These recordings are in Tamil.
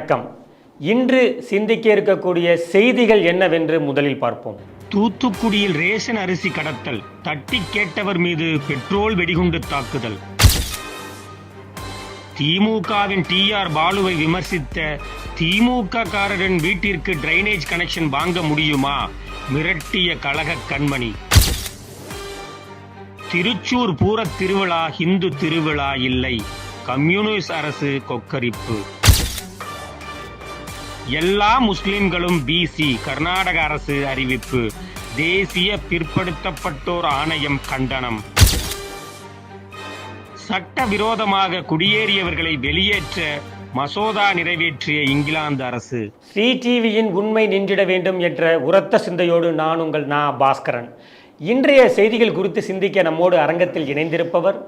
வணக்கம். இன்று சிந்திக்க இருக்கக்கூடிய செய்திகள் என்னவென்று முதலில் பார்ப்போம். தூத்துக்குடியில் ரேஷன் அரிசி கடத்தல், தட்டி கேட்டவர் மீது பெட்ரோல் வெடிகுண்டு தாக்குதல். திமுகவின் TR பாலுவை விமர்சித்த திமுக காரரின் வீட்டிற்கு டிரைனேஜ் கனெக்ஷன் வாங்க முடியுமா? மிரட்டிய கழக கண்மணி. திருச்சூர் பூரத் திருவிழா இந்து திருவிழா இல்லை, கம்யூனிஸ்ட் அரசு கொக்கரிப்பு. எல்லா முஸ்லிம்களும் BC, கர்நாடக அரசு அறிவிப்பு. தேசிய பிற்படுத்தப்பட்டோர் ஆணையம் கண்டனம். சட்டவிரோதமாக குடியேறியவர்களை வெளியேற்ற மசோதா நிறைவேற்றிய இங்கிலாந்து அரசு. CTVயின் உண்மை நின்றிட வேண்டும் என்ற உரத்த சிந்தையோடு நான் உங்கள் பாஸ்கரன். இன்றைய செய்திகள் குறித்து சிந்திக்க நம்மோடு அரங்கத்தில் இணைந்திருப்பவர்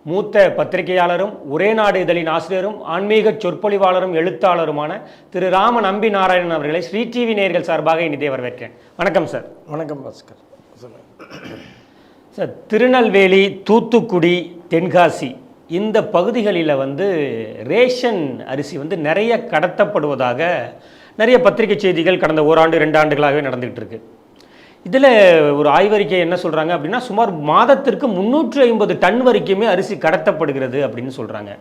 மூத்த பத்திரிகையாளரும் ஒரே நாடு இதழின் ஆசிரியரும் ஆன்மீக சொற்பொழிவாளரும் எழுத்தாளருமான திரு ராம நம்பி நாராயணன் அவர்களை TV நேயர்கள் சார்பாக இனிதே வரவேற்கிறேன். வணக்கம் சார். வணக்கம் பாஸ்கர். சார், திருநெல்வேலி, தூத்துக்குடி, தென்காசி இந்த பகுதிகளில் ரேஷன் அரிசி நிறைய கடத்தப்படுவதாக நிறைய பத்திரிகை செய்திகள் கடந்த ஓராண்டு 2 ஆண்டுகளாகவே நடந்துகிட்டு இருக்கு. இதில் ஒரு ஆய்வறிக்கை என்ன சொல்கிறாங்க அப்படின்னா, சுமார் மாதத்திற்கு 350 டன் வரைக்குமே அரிசி கடத்தப்படுகிறது அப்படின்னு சொல்கிறாங்க.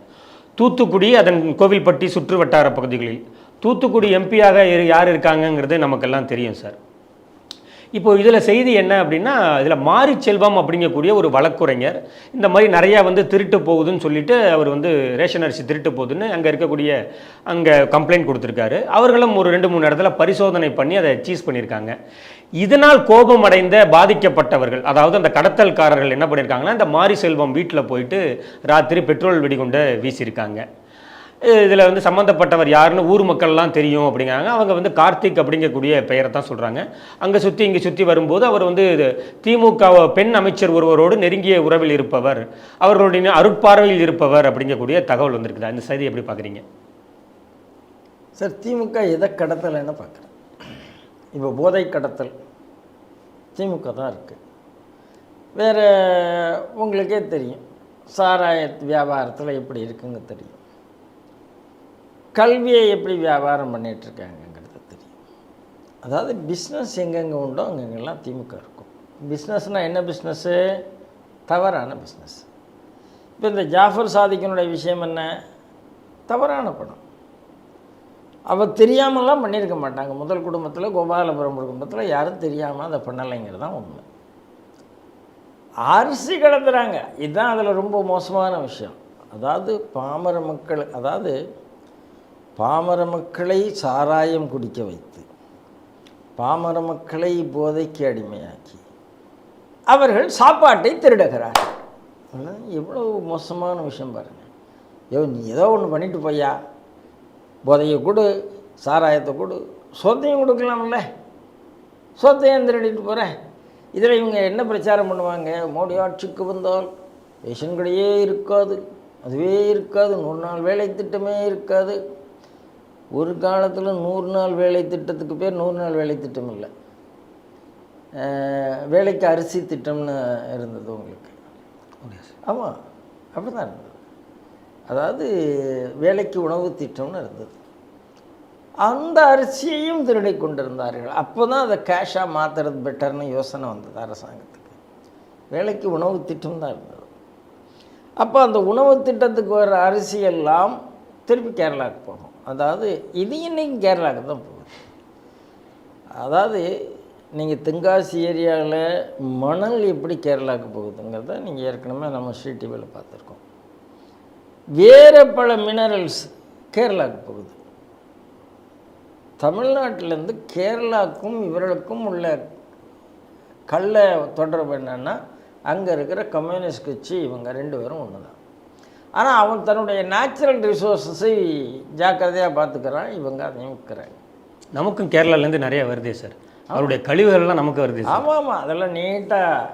தூத்துக்குடி, அதன் கோவில்பட்டி சுற்று வட்டார பகுதிகளில் தூத்துக்குடி எம்பியாக யார் இருக்காங்கங்கிறது நமக்கெல்லாம் தெரியும் சார். இப்போ இதில் செய்தி என்ன அப்படின்னா, இதில் மாரி செல்வம் அப்படிங்கக்கூடிய ஒரு வழக்குரைஞர் இந்த மாதிரி நிறையா திருட்டு போகுதுன்னு சொல்லிட்டு அவர் ரேஷன் அரிசி திருட்டு போகுதுன்னு அங்கே இருக்கக்கூடிய அங்கே கம்ப்ளைண்ட் கொடுத்துருக்காரு. அவர்களும் ஒரு 2-3 இடத்துல பரிசோதனை பண்ணி அதை சீஸ் பண்ணியிருக்காங்க. இதனால் கோபம் அடைந்த பாதிக்கப்பட்டவர்கள், அதாவது அந்த கடத்தல்காரர்கள் என்ன பண்ணியிருக்காங்கன்னா, இந்த மாரி செல்வம் வீட்டில் போயிட்டு ராத்திரி பெட்ரோல் வெடிகுண்டை வீசியிருக்காங்க. இதில் சம்மந்தப்பட்டவர் யாருன்னு ஊர் மக்கள்லாம் தெரியும் அப்படிங்கிறாங்க. அவங்க கார்த்திக் அப்படிங்கக்கூடிய பெயரை தான் சொல்கிறாங்க. அங்கே சுற்றி இங்கே சுற்றி வரும்போது அவர் திமுக பெண் அமைச்சர் ஒருவரோடு நெருங்கிய உறவில் இருப்பவர், அவர்களுடைய அருட்பார்வையில் இருப்பவர் அப்படிங்கக்கூடிய தகவல் வந்திருக்குதா? இந்த செய்தி எப்படி பார்க்குறீங்க சார்? திமுக எதை கடத்தலைன்னு பார்க்குறேன். இப்போ போதை கடத்தல் திமுக தான் இருக்குது. வேறு உங்களுக்கே தெரியும் சாராய வியாபாரத்தில் எப்படி இருக்குங்க தெரியும். கல்வியை எப்படி வியாபாரம் பண்ணிகிட்ருக்காங்கங்கிறது தெரியும். அதாவது பிஸ்னஸ் எங்கெங்கே உண்டோ அங்கெங்கெல்லாம் திமுக இருக்கும். பிஸ்னஸ்னால் என்ன பிஸ்னஸ்ஸு? தவறான பிஸ்னஸ். இப்போ இந்த ஜாஃபர் சாதிக்கினுடைய விஷயம் என்ன? தவறான பணம். அவள் தெரியாமலாம் பண்ணியிருக்க மாட்டாங்க. முதல் குடும்பத்தில், கோபாலபுரம் குடும்பத்தில் யாரும் தெரியாமல் அதை பண்ணலைங்கிறது தான் உண்மை. அரிசி கடத்துகிறாங்க, இதுதான் அதில் ரொம்ப மோசமான விஷயம். அதாவது பாமர மக்களை சாராயம் குடிக்க வைத்து, பாமர மக்களை போதைக்கு அடிமையாக்கி அவர்கள் சாப்பாட்டை திருடுகிறார்கள். எவ்வளோ மோசமான விஷயம் பாருங்கள். நீ ஏதோ ஒன்று பண்ணிட்டு போயா, போதையை கொடு, சாராயத்தை கொடு, சொத்தையும் கொடுக்கலாம்ல, சொத்தையும் திருடிட்டு போகிறேன். இதில் இவங்க என்ன பிரச்சாரம் பண்ணுவாங்க? மோடி ஆட்சிக்கு வந்தால் ரேஷன் கடையே இருக்காது, அதுவே இருக்காது, 100 நாள் வேலை திட்டமே இருக்காது. ஒரு காலத்தில் 100 நாள் வேலை திட்டத்துக்கு பேர் 100 நாள் வேலை திட்டம் இல்லை, வேலைக்கு அரிசி திட்டம்னு இருந்தது உங்களுக்கு. ஆமாம், அப்படி தான் இருந்தது. அதாவது வேலைக்கு உணவு திட்டம்னு இருந்தது. அந்த அரிசியையும் திருடி கொண்டிருந்தார்கள். அப்போ தான் அதை கேஷாக மாற்றுறது பெட்டர்னு யோசனை வந்தது அரசாங்கத்துக்கு. வேலைக்கு உணவு திட்டம் தான் இருந்தது. அப்போ அந்த உணவு திட்டத்துக்கு வர அரிசியெல்லாம் திருப்பி கேரளாவுக்கு போகும். அதாவது இது இன்றைக்கி கேரளாவுக்கு தான் போகுது. அதாவது நீங்கள் தென்காசி ஏரியாவில் மணல் எப்படி கேரளாவுக்கு போகுதுங்கிறத நீங்கள் ஏற்கனவே நம்ம டிவியில் பார்த்துருக்கோம். வேறு பல மினரல்ஸ் கேரளாவுக்கு போகுது. தமிழ்நாட்டிலேருந்து கேரளாவுக்கும் இவர்களுக்கும் உள்ள கள்ள தொடர்பு என்னென்னா, அங்கே இருக்கிற கம்யூனிஸ்ட் கட்சி இவங்க 2 பேரும் ஒன்று தான். ஆனால் அவன் தன்னுடைய நேச்சுரல் ரிசோர்ஸஸை ஜாக்கிரதையாக பார்த்துக்கிறான், இவங்க அதையும் விற்கிறாங்க. நமக்கும் கேரளாலேருந்து நிறையா வருதே சார், அவருடைய கழிவுகள்லாம் நமக்கு வருது. ஆமாம், அதெல்லாம் நீட்டாக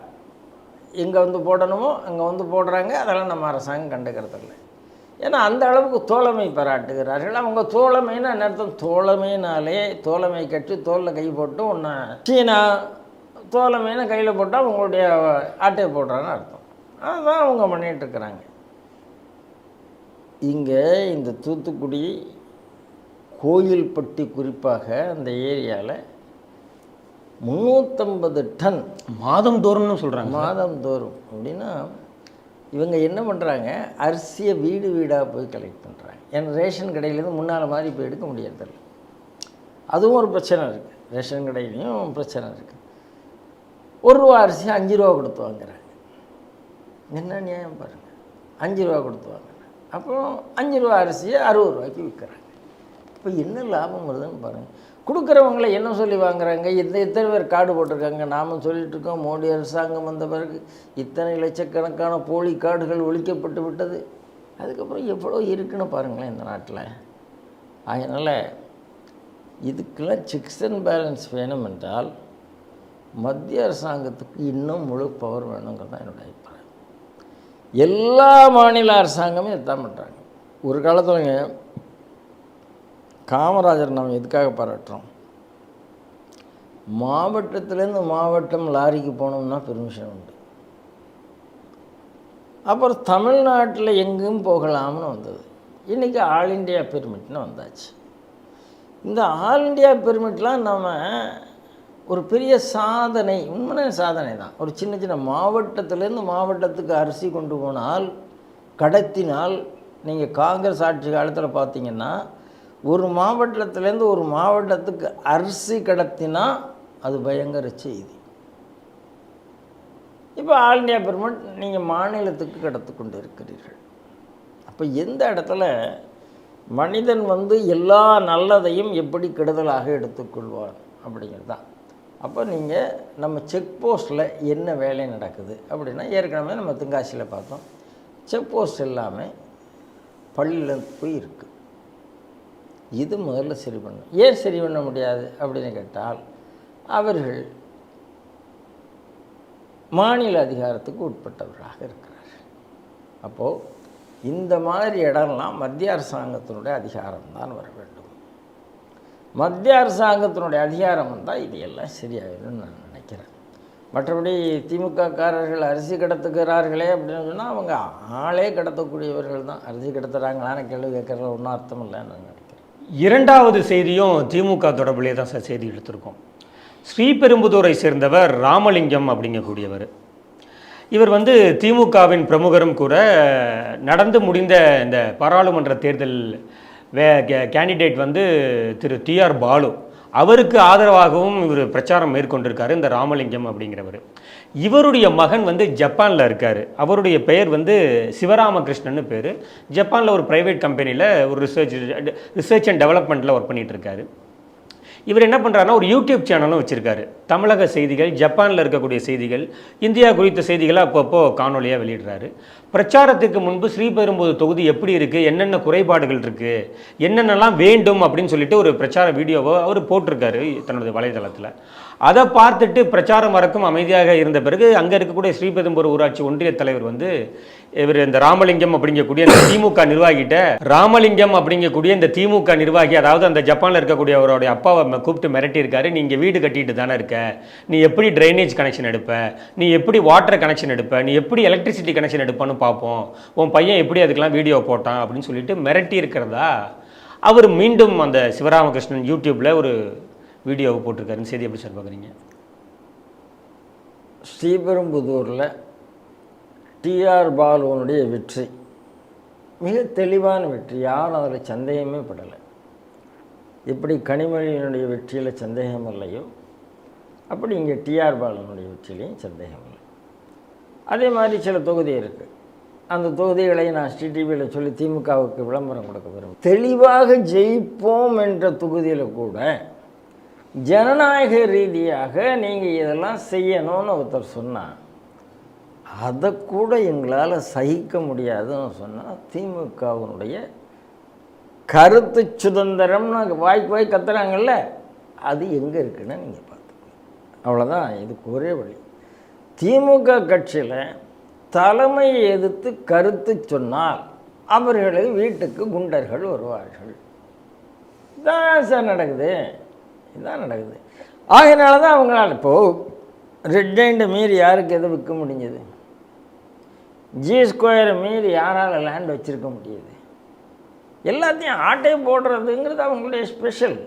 எங்கே போடணுமோ அங்கே போடுறாங்க. அதெல்லாம் நம்ம அரசாங்கம் கண்டுக்கிறதில்ல. ஏன்னா அந்த அளவுக்கு தோழமை பாராட்டுகிறார்கள். அவங்க தோழமைன்னு அர்த்தம். தோழமைனாலே தோழமை கட்சி தோளில் கை போட்டு ஒன்று சீனா தோழமைன்னு கையில் போட்டால் அவங்களுடைய ஆட்டையை போடுறான்னு அர்த்தம். அதுதான் அவங்க பண்ணிகிட்ருக்கிறாங்க. இங்கே இந்த தூத்துக்குடி கோயில்பட்டி குறிப்பாக அந்த ஏரியாவில் 350 டன் மாதந்தோறும்னு சொல்கிறாங்க. மாதந்தோறும். அப்படின்னா இவங்க என்ன பண்ணுறாங்க, அரிசியை வீடு வீடாக போய் கலெக்ட் பண்ணுறாங்க. ஏன்னா ரேஷன் கடையிலேருந்து முன்னால் மாதிரி இப்போ எடுக்க முடியறதில்ல. அதுவும் ஒரு பிரச்சனை இருக்குது. ரேஷன் கடையிலையும் பிரச்சனை இருக்குது. 1 ரூபா அரிசி 5 ரூபா கொடுத்து வாங்குறாங்க. என்ன நியாயம் பாருங்கள், 5 ரூபா கொடுத்து வாங்குறாங்க. அப்புறம் 5 ரூபா அரிசியை 60 ரூபாய்க்கு விற்கிறாங்க. இப்போ என்ன லாபம் வருதுன்னு பாருங்கள். கொடுக்குறவங்கள என்ன சொல்லி வாங்குறாங்க, எத்தனை பேர் கார்டு போட்டிருக்காங்க. நாம் சொல்லிகிட்டு இருக்கோம் மோடி அரசாங்கம் வந்த பிறகு இத்தனை லட்சக்கணக்கான போலி கார்டுகள் ஒழிக்கப்பட்டு விட்டது. அதுக்கப்புறம் எவ்வளோ இருக்குன்னு பாருங்களேன் இந்த நாட்டில். அதனால் இதுக்கெல்லாம் செக்ஸ் அண்ட் பேலன்ஸ் வேணும் என்றால் மத்திய அரசாங்கத்துக்கு இன்னும் முழு பவர் வேணுங்கிறது தான் என்னோட அபிப்பிராயம். எல்லா மாநில அரசாங்கமே இதுதான் பண்ணுறாங்க. ஒரு காலத்தில் காமராஜர் நம்ம எதுக்காக பாராட்டுறோம், மாவட்டத்திலேருந்து மாவட்டம் லாரிக்கு போனோம்னா பெர்மிஷன் உண்டு. அப்புறம் தமிழ்நாட்டில் எங்கும் போகலாம்னு வந்தது. இன்றைக்கி ஆல் இண்டியா பெர்மிட்னு வந்தாச்சு. இந்த ஆல் இண்டியா பெர்மிட்லாம் நம்ம ஒரு பெரிய சாதனை, உண்மையான சாதனை தான். ஒரு சின்ன சின்ன மாவட்டத்திலேருந்து மாவட்டத்துக்கு அரிசி கொண்டு போனால், கடத்தினால், நீங்கள் காங்கிரஸ் ஆட்சி காலத்தில் பார்த்தீங்கன்னா ஒரு மாவட்டத்திலேருந்து ஒரு மாவட்டத்துக்கு அரிசி கடத்தினா அது பயங்கர செய்தி. இப்போ ஆல் இண்டியா பெர்மிட் நீங்கள் மாநிலத்துக்கு கடத்து கொண்டு இருக்கிறீர்கள். அப்போ எந்த இடத்துல மனிதன் எல்லா நல்லதையும் எப்படி கெடுதலாக எடுத்துக்கொள்வார் அப்படிங்கிறது தான். அப்போ நீங்கள் நம்ம செக் போஸ்ட்டில் என்ன வேலை நடக்குது அப்படின்னா, ஏற்கனவே நம்ம தென்காசியில் பார்த்தோம், செக் போஸ்ட் எல்லாமே பள்ளியில் போய் இருக்குது. இது முதல்ல சரி பண்ணணும். ஏன் சரி பண்ண முடியாது அப்படின்னு கேட்டால், அவர்கள் மாநில அதிகாரத்துக்கு உட்பட்டவர்களாக இருக்கிறார்கள். அப்போது இந்த மாதிரி இடம்லாம் மத்திய அரசாங்கத்தினுடைய அதிகாரம்தான் வர வேண்டும். மத்திய அரசாங்கத்தினுடைய அதிகாரம் வந்தால் இது எல்லாம் சரியாகிடும்னு நான் நினைக்கிறேன். மற்றபடி திமுககாரர்கள் அரிசி கடத்துக்கிறார்களே அப்படின்னு சொன்னால் அவங்க ஆளே கடத்தக்கூடியவர்கள் தான். அரிசி கடத்துகிறாங்களான்னு கேள்வி கேட்குறதுல ஒன்றும் அர்த்தம் இல்லைன்னு நான் நினைக்கிறேன். இரண்டாவது செய்தியும் திமுக தொடர்பிலே தான் சார் செய்தி எடுத்திருக்கோம். ஸ்ரீபெரும்புதூரை சேர்ந்தவர் ராமலிங்கம் அப்படிங்கக்கூடியவர். இவர் திமுகவின் பிரமுகரும் கூட. நடந்து முடிந்த இந்த பாராளுமன்ற தேர்தல் கேண்டிடேட் திரு டிஆர் பாலு, அவருக்கு ஆதரவாகவும் இவர் பிரச்சாரம் மேற்கொண்டிருக்காரு இந்த ராமலிங்கம் அப்படிங்கிறவர். இவருடைய மகன் ஜப்பானில் இருக்கார். அவருடைய பெயர் சிவராமகிருஷ்ணன்னு பேர். ஜப்பானில் ஒரு ப்ரைவேட் கம்பெனியில் ஒரு ரிசர்ச் அண்ட் டெவலப்மெண்ட்டில் ஒர்க் பண்ணிகிட்டு இருக்காரு. இவர் என்ன பண்ணுறாருன்னா ஒரு யூடியூப் சேனலும் வச்சுருக்காரு. தமிழக செய்திகள், ஜப்பானில் இருக்கக்கூடிய செய்திகள், இந்தியா குறித்த செய்திகளை அப்பப்போ காணொலியாக வெளியிடுறாரு. பிரச்சாரத்துக்கு முன்பு ஸ்ரீபெரும்புதூர் தொகுதி எப்படி இருக்குது, என்னென்ன குறைபாடுகள் இருக்குது, என்னென்னலாம் வேண்டும் அப்படின்னு சொல்லிட்டு ஒரு பிரச்சார வீடியோவை அவர் போட்டிருக்காரு தன்னுடைய வலைதளத்தில். அதை பார்த்துட்டு பிரச்சாரம் வரைக்கும் அமைதியாக இருந்த பிறகு அங்கே இருக்கக்கூடிய ஸ்ரீபெரும்புதூர் ஊராட்சி ஒன்றிய தலைவர் இவர் இந்த ராமலிங்கம் அப்படிங்கக்கூடிய இந்த திமுக நிர்வாகிட்ட, ராமலிங்கம் அப்படிங்கக்கூடிய இந்த திமுக நிர்வாகி, அதாவது அந்த ஜப்பானில் இருக்கக்கூடிய அவருடைய அப்பாவை கூப்பிட்டு மிரட்டியிருக்காரு. நீ இங்கே வீடு கட்டிட்டு தானே இருக்க, நீ எப்படி ட்ரைனேஜ் கனெக்ஷன் எடுப்ப, நீ எப்படி வாட்டர் கனெக்ஷன் எடுப்ப, நீ எப்படி எலக்ட்ரிசிட்டி கனெக்ஷன் எடுப்பான்னு பார்ப்போம், உன் பையன் எப்படி அதுக்கெல்லாம் வீடியோ போட்டான் அப்படின்னு சொல்லிட்டு மிரட்டி இருக்கிறதா அவர் மீண்டும் அந்த சிவராமகிருஷ்ணன் யூடியூப்பில் ஒரு வீடியோவை போட்டிருக்காருன்னு செய்தி எப்படி சார் பார்க்குறீங்க? ஸ்ரீபெரும்புதூரில் டிஆர் பாலுவனுடைய வெற்றி மிக தெளிவான வெற்றி, யாரும் அதில் சந்தேகமே படலை. எப்படி கனிமொழியினுடைய வெற்றியில் சந்தேகம் இல்லையோ அப்படி இங்கே டிஆர் பாலுவனுடைய வெற்றியிலையும் சந்தேகம் இல்லை. அதே மாதிரி சில தொகுதி இருக்குது. அந்த தொகுதிகளை நான் ஸ்ரீடிவியில் சொல்லி திமுகவுக்கு விளம்பரம் கொடுக்க விரும்புகிறேன். தெளிவாக ஜெயிப்போம் என்ற தொகுதியில் கூட ஜனநாயக ரீதியாக நீங்கள் இதெல்லாம் செய்யணும்னு ஒருத்தர் சொன்னால் அதை கூட எங்களால் சகிக்க முடியாதுன்னு சொன்னால் திமுகவினுடைய கருத்து சுதந்திரம்னு வாய்க்கு கத்துறாங்கல்ல, அது எங்கே இருக்குன்னு நீங்கள் பார்த்துக்கணும். அவ்வளோதான், இதுக்கு ஒரே வழி. திமுக கட்சியில் தலைமையை எதிர்த்து கருத்து சொன்னால் அவர்களை வீட்டுக்கு குண்டர்கள் வருவார்கள். இதான் சார் நடக்குது, இதுதான் நடக்குது. ஆகையினால தான் அவங்களால இப்போது ரெட் ஹேண்டை மீறி யாருக்கு எதை விற்க முடிஞ்சது? G² மீறி யாரால் லேண்ட் வச்சுருக்க முடியுது? எல்லாத்தையும் ஆட்டே போடுறதுங்கிறது அவங்களுடைய ஸ்பெஷல்.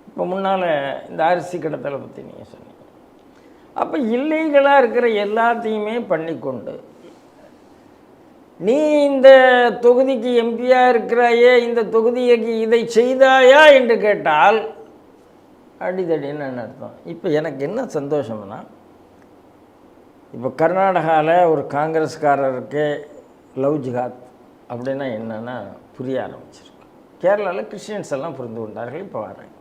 இப்போ முன்னால் இந்த அரிசி கடத்தலை பற்றி நீங்கள் சொன்னீங்க. அப்போ இல்லீகலாக இருக்கிற எல்லாத்தையுமே பண்ணிக்கொண்டு நீ இந்த தொகுதிக்கு எம்பியாக இருக்கிறாயே, இந்த தொகுதிக்கு இதை செய்தாயா என்று கேட்டால் அடிதடின்னு அர்த்தம். இப்போ எனக்கு என்ன சந்தோஷம்னா, இப்போ கர்நாடகாவில் ஒரு காங்கிரஸ்காரருக்கு லவ் ஜிஹாத் அப்படின்னா என்னென்னா புரிய ஆரம்பிச்சிருக்கு. கேரளாவில் கிறிஸ்டியன்ஸ் எல்லாம் புரிந்து கொண்டார்கள். இப்போ வர்றாங்க.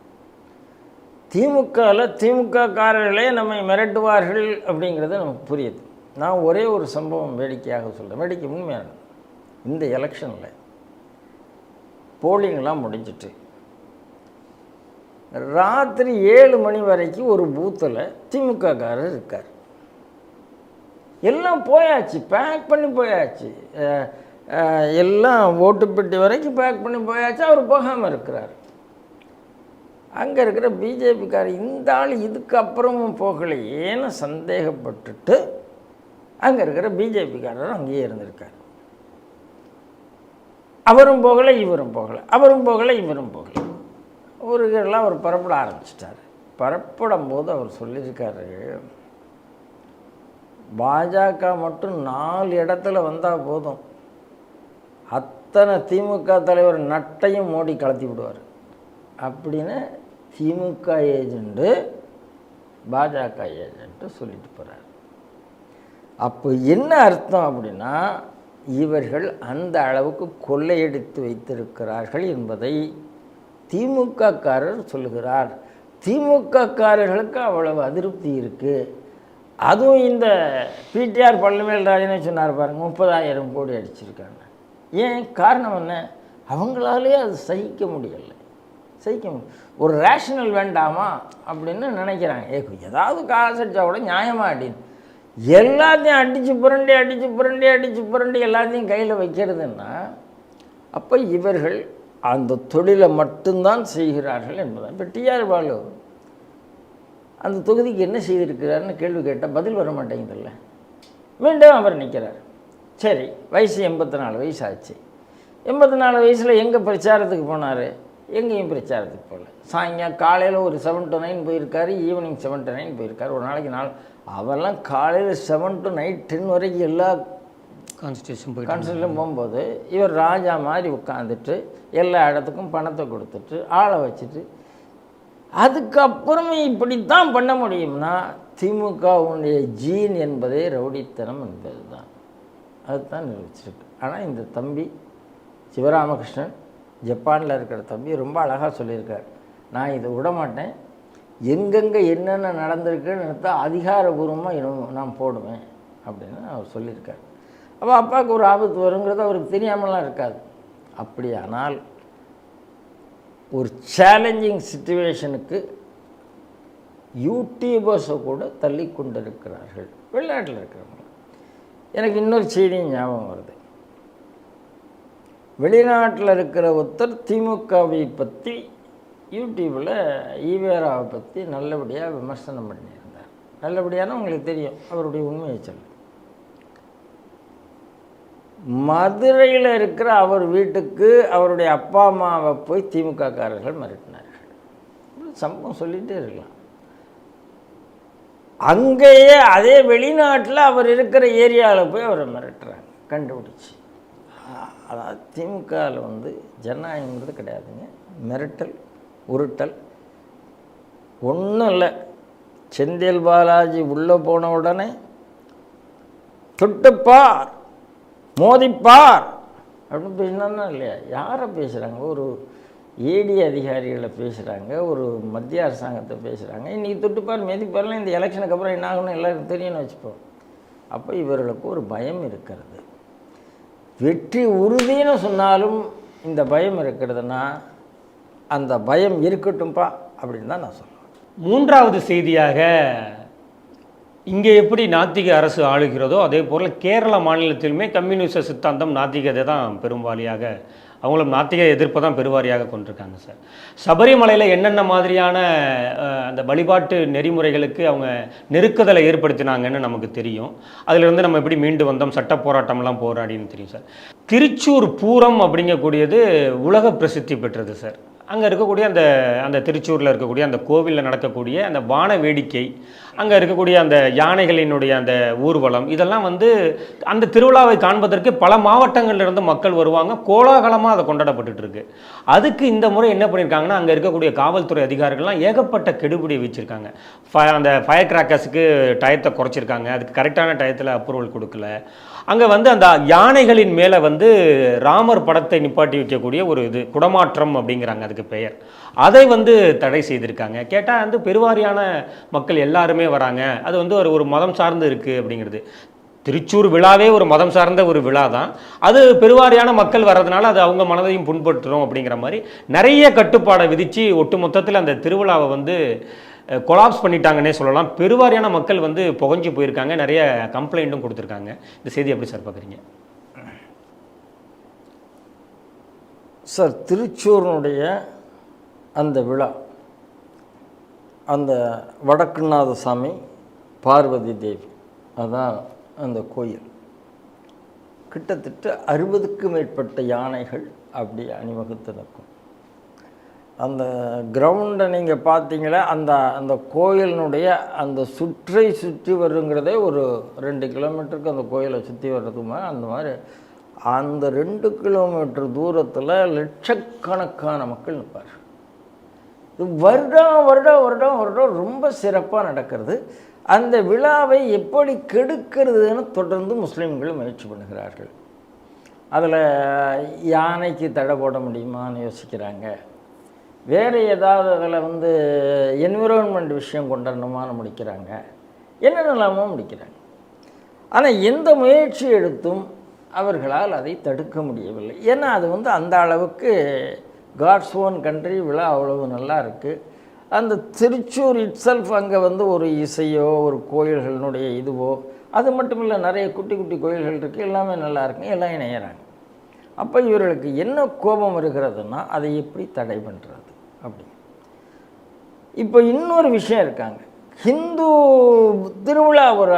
திமுகவில் திமுககாரர்களே நம்மை மிரட்டுவார்கள் அப்படிங்கிறது நமக்கு புரியுது. நான் ஒரே ஒரு சம்பவம் வேடிக்கையாக சொல்கிறேன். வேடிக்கை உண்மையான இந்த எலெக்ஷனில் போலிங்லாம் முடிஞ்சிட்டு ராத்திரி 7 மணி வரைக்கும் ஒரு பூத்தில் திமுககாரர் இருக்கார். எல்லாம் போயாச்சு, பேக் பண்ணி போயாச்சு, எல்லாம் ஓட்டுப்பெட்டி வரைக்கும் பேக் பண்ணி போயாச்சு. அவர் போகாமல் இருக்கிறார். அங்கே இருக்கிற பிஜேபிக்காரர் இந்த ஆள் இதுக்கப்புறமும் போகலையேன்னு சந்தேகப்பட்டுட்டு அங்கே இருக்கிற பிஜேபிக்காரர் அங்கேயே இருந்திருக்கார். அவரும் போகலை, இவரும் போகலை, அவரும் போகலை, இவரும் போகலை. ஊருக்கெல்லாம் அவர் பரப்பட ஆரம்பிச்சிட்டார். பரப்படும் போது அவர் சொல்லியிருக்காரு, பாஜக மட்டும் 4 இடத்துல வந்தால் போதும், அத்தனை திமுக தலைவர் நட்டையும் மோடி கலத்தி விடுவார் அப்படின்னு திமுக ஏஜெண்ட்டு பாஜக ஏஜெண்ட்டு சொல்லிட்டு போகிறார். அப்போ என்ன அர்த்தம் அப்படின்னா, இவர்கள் அந்த அளவுக்கு கொள்ளையடித்து வைத்திருக்கிறார்கள் என்பதை திமுககாரர் சொல்லுகிறார். திமுககாரர்களுக்கு அவ்வளவு அதிருப்தி இருக்குது. அதுவும் இந்த பிடிஆர் பழனிவேல்ராஜனே சொன்னார் பாருங்க, 30,000 கோடி அடிச்சிருக்காங்க. ஏன் காரணம் என்ன? அவங்களாலே அது சகிக்க முடியலை. ஒரு ரேஷனல் வேண்டாமா அப்படின்னு நினைக்கிறாங்க. ஏதாவது காசு அடித்தா கூட நியாயமா அப்படின்னு எல்லாத்தையும் அடித்து புரண்டி எல்லாத்தையும் கையில் வைக்கிறதுன்னா, அப்போ இவர்கள் அந்த தொழிலை மட்டும்தான் செய்கிறார்கள் என்பதான். இப்போ டிஆர் பாலு அந்த தொகுதிக்கு என்ன செய்திருக்கிறாருன்னு கேள்வி கேட்டால் பதில் வர மாட்டேங்குதில்ல. மீண்டும் அவர் நிற்கிறார். சரி, வயசு 84 வயசு ஆச்சு. 84 வயசில் எங்கே பிரச்சாரத்துக்கு போனார்? எங்கேயும் பிரச்சாரத்துக்கு போகல. சாயங்காலம் காலையில் ஒரு 7 to 9 போயிருக்காரு, ஈவினிங் 7 to 9 போயிருக்காரு. ஒரு நாளைக்கு 4. அவெல்லாம் காலையில் 7 to night 10 வரைக்கும் எல்லா கான்ஸ்டியூஷன் போகும்போது இவர் ராஜா மாதிரி உட்காந்துட்டு எல்லா இடத்துக்கும் பணத்தை கொடுத்துட்டு ஆளை வச்சுட்டு அதுக்கப்புறமே இப்படித்தான் பண்ண முடியும்னா திமுகவுடைய ஜீன் என்பதே ரவுடித்தனம் என்பது தான். அதுதான் நிரூபிச்சிருக்கு. ஆனால் இந்த தம்பி சிவராமகிருஷ்ணன், ஜப்பானில் இருக்கிற தம்பி ரொம்ப அழகாக சொல்லியிருக்கார், நான் இதை விட மாட்டேன், எங்கெங்கே என்னென்ன நடந்திருக்குன்னு அதிகாரபூர்வமாக நான் போடுவேன் அப்படின்னு அவர் சொல்லியிருக்கார். அப்போ அப்பாவுக்கு ஒரு ஆபத்து வருங்கிறது அவருக்கு தெரியாமலாம் இருக்காது. அப்படியானால் ஒரு சேலஞ்சிங் சிச்சுவேஷனுக்கு யூடியூபர்ஸை கூட தள்ளி கொண்டிருக்கிறார்கள் வெளிநாட்டில் இருக்கிறவங்க. எனக்கு இன்னொரு செய்தியும் ஞாபகம் வருது. வெளிநாட்டில் இருக்கிற ஒருத்தர் திமுகவை பற்றி யூடியூப்பில் ஈவேராவை பற்றி நல்லபடியாக விமர்சனம் பண்ணியிருந்தார். நல்லபடியான உங்களுக்கு தெரியும் அவருடைய உண்மையை சொல்ல. மதுரையில் இருக்கிற அவர் வீட்டுக்கு அவருடைய அப்பா அம்மாவை போய் திமுககாரர்கள் மிரட்டினார்கள். சம்பவம் சொல்லிகிட்டே இருக்கலாம். அங்கேயே அதே வெளிநாட்டில் அவர் இருக்கிற ஏரியாவில் போய் அவரை மிரட்டுறாங்க கண்டுபிடிச்சி. அதாவது திமுகவில் ஜனநாயகங்கிறது கிடையாதுங்க. மிரட்டல், உருட்டல் ஒன்றும் இல்லை. செந்தில் பாலாஜி உள்ளே போன உடனே தொட்டுப்பார், மோதிப்பார் அப்படின்னு பேசினா இல்லையா? யாரை பேசுகிறாங்க? ஒரு ஏடி அதிகாரிகளை பேசுகிறாங்க, ஒரு மத்திய அரசாங்கத்தை பேசுகிறாங்க. இன்றைக்கி தொட்டுப்பார் மோதிப்பார்லாம் இந்த எலெக்ஷனுக்கு அப்புறம் என்ன ஆகணும்னு எல்லாருக்கும் தெரியும்னு வச்சுப்போம். அப்போ இவர்களுக்கு ஒரு பயம் இருக்கிறது. வெற்றி உறுதின்னு சொன்னாலும் இந்த பயம் இருக்கிறதுனா அந்த பயம் இருக்கட்டும்பா அப்படின்னு தான் நான் சொல்லுவேன். மூன்றாவது செய்தியாக, இங்கே எப்படி நாத்திக அரசு ஆளுகிறதோ அதே போல் கேரள மாநிலத்திலுமே கம்யூனிச சித்தாந்தம் நாத்திகதை தான் பெரும்பாலியாக அவங்களும் நாத்திக எதிர்ப்பை தான் பெருவாரியாக கொண்டிருக்காங்க சார். சபரிமலையில் என்னென்ன மாதிரியான அந்த வழிபாட்டு நெறிமுறைகளுக்கு அவங்க நெருக்குதலை ஏற்படுத்தினாங்கன்னு நமக்கு தெரியும். அதிலிருந்து நம்ம எப்படி மீண்டு வந்தோம், சட்ட போராட்டம்லாம் போராடின்னு தெரியும் சார். திருச்சூர் பூரம் அப்படிங்கக்கூடியது உலக பிரசித்தி பெற்றது சார். அங்கே இருக்கக்கூடிய அந்த திருச்சூரில் இருக்கக்கூடிய அந்த கோவிலில் நடக்கக்கூடிய அந்த வான வேடிக்கை, அங்கே இருக்கக்கூடிய அந்த யானைகளினுடைய அந்த ஊர்வலம், இதெல்லாம் வந்து அந்த திருவிழாவை காண்பதற்கு பல மாவட்டங்கள்லேருந்து மக்கள் வருவாங்க. கோலாகலமாக அதை கொண்டாடப்பட்டு இருக்கு. அதுக்கு இந்த முறை என்ன பண்ணியிருக்காங்கன்னா, அங்கே இருக்கக்கூடிய காவல்துறை அதிகாரிகள்லாம் ஏகப்பட்ட கெடுபிடியை வச்சுருக்காங்க. அந்த ஃபயர் கிராக்கர்ஸுக்கு டயத்தை குறைச்சிருக்காங்க. அதுக்கு கரெக்டான டயத்தில் அப்ரூவல் கொடுக்கல. அங்கே வந்து அந்த யானைகளின் மேலே வந்து ராமர் படத்தை நிப்பாட்டி வைக்கக்கூடிய ஒரு இது குடமாற்றம் அப்படிங்கிறாங்க அதுக்கு பெயர், அதை வந்து தடை செய்திருக்காங்க. கேட்டால் வந்து பெருவாரியான மக்கள் எல்லாருமே வராங்க, அது வந்து ஒரு மதம் சார்ந்து இருக்குது அப்படிங்கிறது. திருச்சூர் விழாவே ஒரு மதம் சார்ந்த ஒரு விழா தான். அது பெருவாரியான மக்கள் வர்றதுனால அது அவங்க மனதையும் புண்படுத்துகிறோம் அப்படிங்கிற மாதிரி நிறைய கட்டுப்பாடை விதித்து ஒட்டு மொத்தத்தில் அந்த திருவிழாவை வந்து கொலாப்ஸ் பண்ணிட்டாங்கன்னே சொல்லலாம். பெருவாரியான மக்கள் வந்து புகஞ்சு போயிருக்காங்க, நிறைய கம்ப்ளைண்ட்டும் கொடுத்துருக்காங்க. இந்த செய்தி எப்படி சார் பார்க்குறீங்க? சார், திருச்சூரினுடைய அந்த விழா, அந்த வடக்குநாத சாமி பார்வதி தேவி, அதான் அந்த கோயில், கிட்டத்தட்ட 60க்கும் மேற்பட்ட யானைகள் அப்படி அணிவகுத்து நிற்கும். அந்த கிரவுண்டை நீங்கள் பார்த்தீங்களா, அந்த கோயிலினுடைய அந்த சுற்றி வருங்கிறதே ஒரு 2 கிலோமீட்டருக்கு அந்த கோயிலை சுற்றி வர்றதுமா, அந்த மாதிரி அந்த 2 கிலோமீட்டர் தூரத்தில் லட்சக்கணக்கான மக்கள் நிற்பார். இது வருடம் ரொம்ப சிறப்பாக நடக்கிறது. அந்த விழாவை எப்படி கெடுக்கிறதுன்னு தொடர்ந்து முஸ்லீம்கள் முயற்சி பண்ணுகிறார்கள். அதில் யானைக்கு தடை போட முடியுமான்னு யோசிக்கிறாங்க. வேறு ஏதாவது அதில் வந்து என்விரான்மெண்ட் விஷயம் கொண்டாடணுமான்னு முடிக்கிறாங்க. என்னென்னலாமோ முடிக்கிறாங்க. ஆனால் எந்த முயற்சி எடுத்தும் அவர்களால் அதை தடுக்க முடியவில்லை. ஏன்னா அது வந்து அந்த அளவுக்கு காட்ஸ் ஓன் கண்ட்ரி விழா அவ்வளவு நல்லா இருக்குது. அந்த திருச்சூர் இட்செல்ஃப் அங்கே வந்து ஒரு இசையோ ஒரு கோயில்களினுடைய இதுவோ, அது மட்டும் இல்லை, நிறைய குட்டி குட்டி கோயில்கள் இருக்குது, எல்லாமே நல்லா இருக்குங்க, எல்லாம் இணையிறாங்க. அப்போ இவர்களுக்கு என்ன கோபம் வருகிறதுனா அதை எப்படி தடை பண்ணுறது அப்படி. இப்போ இன்னொரு விஷயம் இருக்காங்க, ஹிந்து திருவிழா ஒரு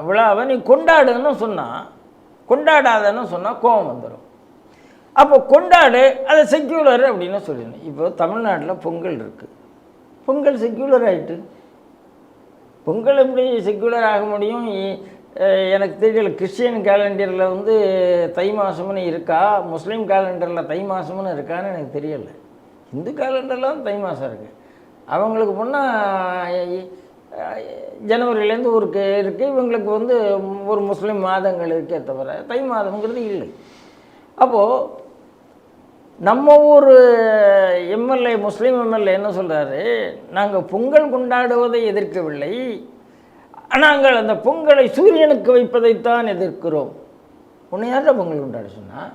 விழாவை நீ கொண்டாடுன்னு சொன்னால், கொண்டாடாதன்னு சொன்னால் கோபம் வந்துடும். அப்போ கொண்டாடு, அதை செக்யூலர் அப்படின்னு சொல்லணும். இப்போ தமிழ்நாட்டில் பொங்கல் இருக்குது, பொங்கல் செக்யூலர் ஆகிட்டு, பொங்கல் எப்படி செக்யூலர் ஆக முடியும்? எனக்கு தெரியல. கிறிஸ்டியன் கேலண்டரில் வந்து தை மாதம்னு இருக்கா, முஸ்லீம் கேலண்டரில் தை மாதம்னு இருக்கான்னு எனக்கு தெரியலை. இந்து கேலண்டர்லாம் தை மாதம் இருக்குது. அவங்களுக்கு முன்னால் ஜனவரியிலேருந்து ஒரு இருக்குது, இவங்களுக்கு வந்து ஒரு முஸ்லீம் மாதங்கள் இருக்கே தவிர தை மாதம்ங்கிறது இல்லை. அப்போது நம்ம ஊர் எம்எல்ஏ, முஸ்லீம் எம்எல்ஏ என்ன சொல்கிறாரு, நாங்கள் பொங்கல் கொண்டாடுவதை எதிர்க்கவில்லை, நாங்கள் அந்த பொங்கலை சூரியனுக்கு வைப்பதைத்தான் எதிர்க்கிறோம். உன்னை யார்கிட்ட பொங்கல் கொண்டாட சொன்னால்?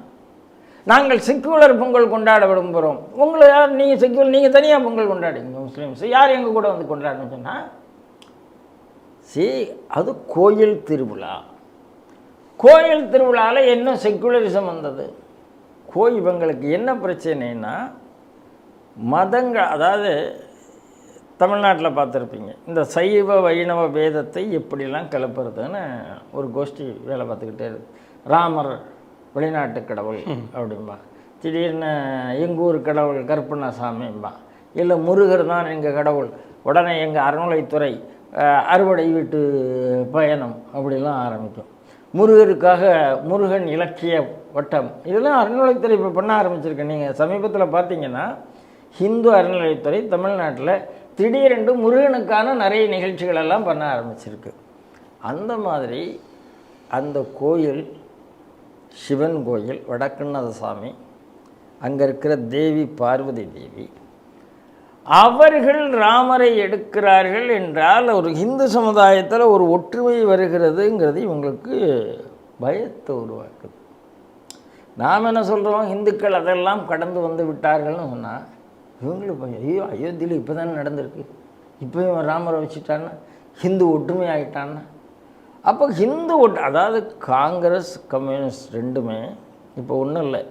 நாங்கள் செக்யூலர் பொங்கல் கொண்டாட விரும்புகிறோம். உங்களை யார், நீங்கள் செக்யூலர், நீங்கள் தனியாக பொங்கல் கொண்டாடுங்க முஸ்லீம்ஸ், யார் எங்கள் கூட வந்து கொண்டாடணும்னு சொன்னால்? அது கோயில் திருவிழா. கோயில் திருவிழாவில் என்ன செக்குலரிசம் வந்தது? இவங்களுக்கு என்ன பிரச்சனைன்னா, மதங்கள், அதாவது தமிழ்நாட்டில் பார்த்துருப்பீங்க, இந்த சைவ வைணவ வேதத்தை எப்படிலாம் கிளப்புறதுன்னு ஒரு கோஷ்டி வேலை பார்த்துக்கிட்டே இருக்கு. ராமர் வெளிநாட்டு கடவுள் அப்படின்பா, திடீர்னு எங்கள் ஊர் கடவுள் கருப்பண்ணசாமிம்பா, இல்லை முருகர் தான் எங்கள் கடவுள், உடனே எங்கள் அறநிலைத்துறை அறுவடை வீட்டு பயணம் அப்படிலாம் ஆரம்பிக்கும். முருகருக்காக முருகன் இலக்கிய வட்டம், இதெல்லாம் அறநிலைத்துறை இப்போ பண்ண ஆரம்பிச்சிருக்கேன். நீங்கள் சமீபத்தில் பார்த்தீங்கன்னா ஹிந்து அறநிலைத்துறை தமிழ்நாட்டில் திடீரென்று முருகனுக்கான நிறைய நிகழ்ச்சிகளெல்லாம் பண்ண ஆரம்பிச்சிருக்கு. அந்த மாதிரி அந்த கோயில், சிவன் கோயில், வடக்குநாத சாமி, அங்கே இருக்கிற தேவி பார்வதி தேவி, அவர்கள் ராமரை எடுக்கிறார்கள் என்றால் ஒரு இந்து சமுதாயத்தில் ஒரு ஒற்றுமை வருகிறதுங்கிறது இவங்களுக்கு பயத்தை உருவாக்குது. நாம் என்ன சொல்கிறோம், இந்துக்கள் அதெல்லாம் கடந்து வந்து விட்டார்கள்னு சொன்னால் இவங்களுக்கு பயம். ஐயோ, அயோத்தியில் இப்போ தானே நடந்திருக்கு, இப்போ இவன் ராமரை வச்சுட்டான்னா ஹிந்து ஒற்றுமை ஆகிட்டான்னா. அப்போ ஹிந்து அதாவது காங்கிரஸ் கம்யூனிஸ்ட் ரெண்டுமே இப்போ ஒன்றும் இல்லை,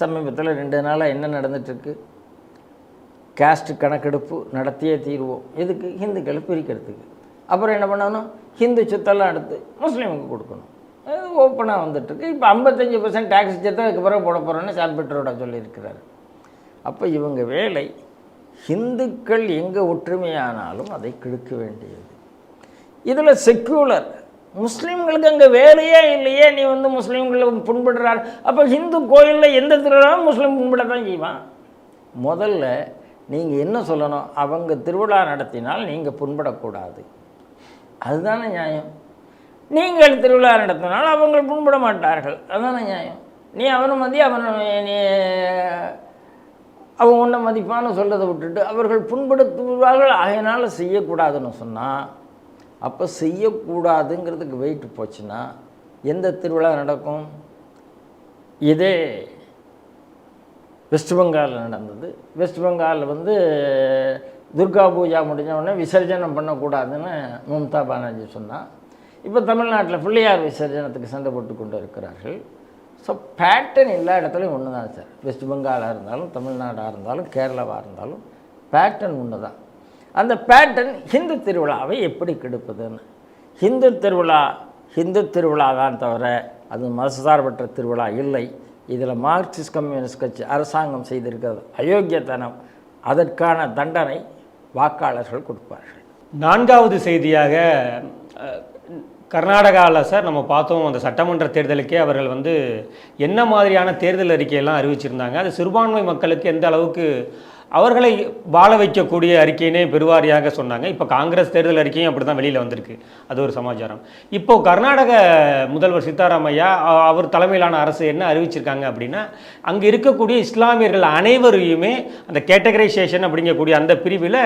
சமீபத்தில் 2 நாளாக என்ன நடந்துட்டுருக்கு? காஸ்ட் கணக்கெடுப்பு நடத்தியே தீர்வோம். எதுக்கு? ஹிந்துக்களை பிரிக்கிறதுக்கு. அப்புறம் என்ன பண்ணணும்? ஹிந்து சொத்தெல்லாம் எடுத்து முஸ்லீமுக்கு கொடுக்கணும். அது ஓப்பனாக வந்துட்டுருக்கு. இப்போ 55% டேக்ஸ் சேர்த்து அதுக்கு பிறகு போட போகிறோன்னு சான் பெட்ரோட சொல்லியிருக்கிறார். அப்போ இவங்க வேலை ஹிந்துக்கள் எங்கே ஒற்றுமையானாலும் அதை கெடுக்க வேண்டியது. இதில் செக்யூலர் முஸ்லீம்களுக்கு அங்கே வேலையே இல்லையே, நீ வந்து முஸ்லீம்களை புண்படுறார். அப்போ ஹிந்து கோயிலில் எந்த திருவிழாவும் முஸ்லீம் கும்பிட தான் செய்வான். முதல்ல நீங்கள் என்ன சொல்லணும்? அவங்க திருவிழா நடத்தினால் நீங்கள் புண்படக்கூடாது. அதுதானே நியாயம். நீங்கள் திருவிழா நடத்தினால் அவங்க புண்பட மாட்டார்கள். அதுதானே நியாயம். நீ அவனை மதி நீ அவன் உன்னை மதிப்பான்னு சொல்கிறத விட்டுட்டு அவர்கள் புண்படுத்துவார்கள், அதனால் செய்யக்கூடாதுன்னு சொன்னால், அப்போ செய்யக்கூடாதுங்கிறதுக்கு வெயிட் போச்சுன்னா எந்த திருவிழா நடக்கும்? இதே வெஸ்ட் பெங்காலில் நடந்தது. வெஸ்ட் பெங்காலில் வந்து துர்கா பூஜா முடிஞ்ச உடனே விசர்ஜனம் பண்ணக்கூடாதுன்னு மம்தா பானர்ஜி சொன்னான். இப்போ தமிழ்நாட்டில் பிள்ளையார் விசர்ஜனத்துக்கு சண்டை போட்டு கொண்டு இருக்கிறார்கள். ஸோ பேட்டர்ன் எல்லா இடத்துலையும் ஒன்று தான் சார். வெஸ்ட் பெங்காலாக இருந்தாலும், தமிழ்நாடாக இருந்தாலும், கேரளாவாக இருந்தாலும் பேட்டர்ன் ஒன்று தான். அந்த பேட்டர்ன் ஹிந்து திருவிழாவை எப்படி கெடுப்பதுன்னு. ஹிந்து திருவிழா தான் தவிர அது மதசார்பற்ற திருவிழா இல்லை. இதில் மார்க்சிஸ்ட் கம்யூனிஸ்ட் கட்சி அரசாங்கம் செய்திருக்கிறது அயோக்கியத்தனம். அதற்கான தண்டனை வாக்காளர்கள் கொடுப்பார்கள். 4வது செய்தியாக கர்நாடகாவில் சார் நம்ம பார்த்தோம், அந்த சட்டமன்ற தேர்தலுக்கே அவர்கள் வந்து என்ன மாதிரியான தேர்தல் அறிக்கையெல்லாம் அறிவிச்சிருந்தாங்க. அது சிறுபான்மை மக்களுக்கு எந்த அளவுக்கு அவர்களை வாழ வைக்கக்கூடிய அறிக்கையினே பெருவாரியாக சொன்னாங்க. இப்போ காங்கிரஸ் தேர்தல் அறிக்கையும் அப்படி தான் வெளியில் வந்திருக்கு. அது ஒரு சமாச்சாரம். இப்போது கர்நாடக முதல்வர் சித்தாராமையா அவர் தலைமையிலான அரசு என்ன அறிவிச்சிருக்காங்க அப்படின்னா, அங்கே இருக்கக்கூடிய இஸ்லாமியர்கள் அனைவரையுமே அந்த கேட்டகரைசேஷன் அப்படிங்கக்கூடிய அந்த பிரிவில்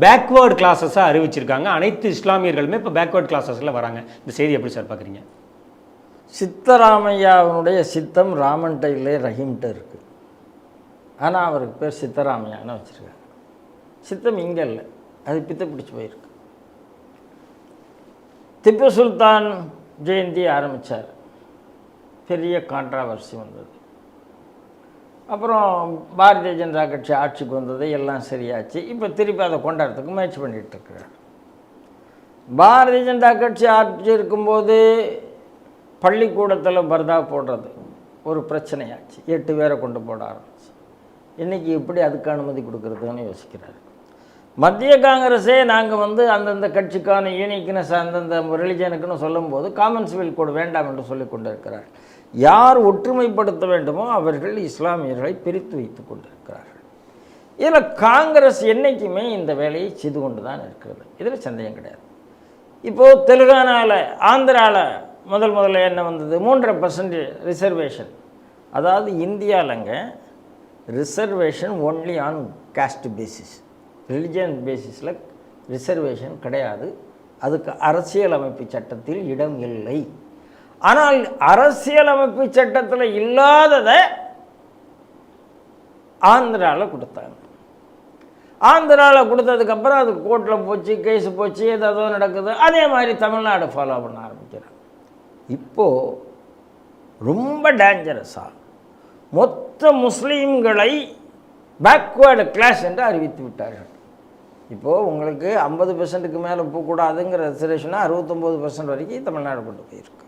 பேக்வேர்டு கிளாஸஸாக அறிவிச்சிருக்காங்க. அனைத்து இஸ்லாமியர்களுமே இப்போ பேக்வேர்டு கிளாஸஸில் வராங்க. இந்த செய்தி எப்படி சார் பார்க்குறீங்க? சித்தராமையாவுடைய சித்தம் ராமன்ட்ட இல்லை, ரஹீம்கிட்ட இருக்குது. ஆனால் அவருக்கு பேர் சித்தராமையான்னு வச்சுருக்காங்க. சித்தம் இங்கே இல்லை, அது பித்த பிடிச்சி போயிருக்கு. திப்பு சுல்தான் ஜெயந்தி ஆரம்பித்தார், பெரிய கான்ட்ராவர்சி வந்தது. அப்புறம் பாரதிய ஜனதா கட்சி ஆட்சிக்கு வந்தது, எல்லாம் சரியாச்சு. இப்போ திருப்பி அதை கொண்டாடுறதுக்கு முயற்சி பண்ணிகிட்டு இருக்கிறார். பாரதிய ஜனதா கட்சி ஆட்சி இருக்கும்போது பள்ளிக்கூடத்தில் பர்தா போடுறது ஒரு பிரச்சனையாச்சு. 8 பேரை கொண்டு போட ஆரம்பிச்சு. இன்றைக்கி எப்படி அதுக்கு அனுமதி கொடுக்குறதுன்னு யோசிக்கிறார். மத்திய காங்கிரஸே நாங்கள் வந்து அந்தந்த கட்சிக்கான யூனிக்னஸ் அந்தந்த ரிலிஜனுக்குன்னு சொல்லும்போது காமன் சிவில் கோடு வேண்டாம் என்று சொல்லி கொண்டு இருக்கிறார். யார் ஒற்றுமைப்படுத்த வேண்டுமோ அவர்கள் இஸ்லாமியர்களை பிரித்து வைத்து கொண்டிருக்கிறார்கள். இதில் காங்கிரஸ் என்றைக்குமே இந்த வேலையை செய்து கொண்டு தான் இருக்கிறது. இதில் சந்தேகம் கிடையாது. இப்போது தெலுங்கானாவில், ஆந்திராவில் முதல்ல என்ன வந்தது? 3.5% ரிசர்வேஷன். அதாவது இந்தியாவிலங்க reservation only on caste basis, religion பேசிஸில் ரிசர்வேஷன் கிடையாது. அதுக்கு அரசியலமைப்பு சட்டத்தில் இடம் இல்லை. ஆனால் அரசியலமைப்பு சட்டத்தில் இல்லாததை ஆந்திராவில் கொடுத்தாங்க. ஆந்திராவில் கொடுத்ததுக்கப்புறம் அது கோர்ட்டில் போச்சு, கேஸு போச்சு, ஏதோ நடக்குது. அதே மாதிரி தமிழ்நாடு ஃபாலோ பண்ண ஆரம்பிக்கிறாங்க. இப்போது ரொம்ப டேஞ்சரஸாக மொத்த முஸ்லீம்களை பேக்வேர்டு கிளாஸ் என்று அறிவித்து விட்டார்கள். இப்போது உங்களுக்கு 50%க்கு மேலே போகக்கூடாதுங்கிற ரிசர்வேஷனாக 69% வரைக்கும் தமிழ்நாடு கொண்டு போயிருக்கு.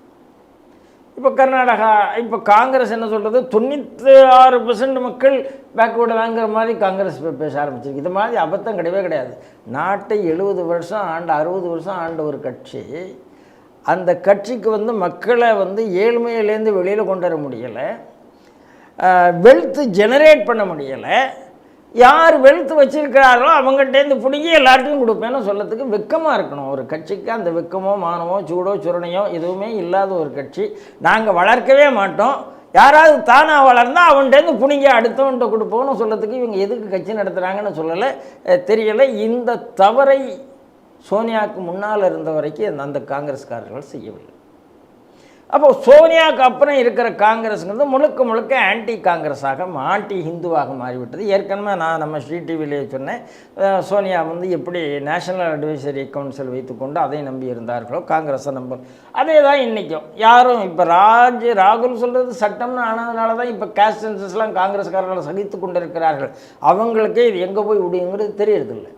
இப்போ கர்நாடகா, இப்போ காங்கிரஸ் என்ன சொல்கிறது? 96% மக்கள் பேக்வேர்டு வாங்குற மாதிரி காங்கிரஸ் பேச ஆரம்பிச்சிருக்கு. இது மாதிரி அபத்தம் கிடையவே கிடையாது. நாட்டை 70 வருஷம் ஆண்டு, 60 வருஷம் ஆண்ட ஒரு கட்சி, அந்த கட்சிக்கு வந்து மக்களை வந்து ஏழ்மையிலேருந்து வெளியில் கொண்டு வர முடியலை, வெல்த்து ஜெனரேட் பண்ண முடியலை. யார் வெல்த் வச்சுருக்கிறார்களோ அவங்ககிட்டேருந்து பிடிங்கி எல்லாருக்கும் கொடுப்பேன்னு சொல்லத்துக்கு வெக்கமாக இருக்கணும் ஒரு கட்சிக்கு. அந்த வெக்கமோ மானமோ சூடோ சுரணையோ எதுவுமே இல்லாத ஒரு கட்சி. நாங்கள் வளர்க்கவே மாட்டோம், யாராவது தானாக வளர்ந்தால் அவன்கிட்டேருந்து பிடிங்கி அடுத்தவன்கிட்ட கொடுப்போம்னு சொல்லத்துக்கு இவங்க எதுக்கு கட்சி நடத்துகிறாங்கன்னு சொல்லலை, தெரியலை. இந்த தவறை சோனியாவுக்கு முன்னால் இருந்த வரைக்கும் அந்த காங்கிரஸ்காரர்கள் செய்யவில்லை. அப்போ சோனியாவுக்கு அப்புறம் இருக்கிற காங்கிரஸுங்கிறது முழுக்க முழுக்க ஆன்டி காங்கிரஸாக ஆன்டி ஹிந்துவாக மாறிவிட்டது. ஏற்கனவே நான் நம்ம ஸ்ரீ டிவியிலே சொன்னேன், சோனியா வந்து எப்படி நேஷனல் அட்வைசரி கவுன்சில் வைத்துக்கொண்டு அதை நம்பி இருந்தார்களோ காங்கிரஸை அதே தான் இன்றைக்கும். யாரும் இப்போ ராகுல் சொல்கிறது சட்டம்னு ஆனதுனால தான் இப்போ கேஸ்ட் சென்சஸ்லாம் காங்கிரஸ்காரர்கள் சகித்து கொண்டு இருக்கிறார்கள். அவங்களுக்கே இது எங்கே போய் விடுங்கிறது தெரியறதில்லை.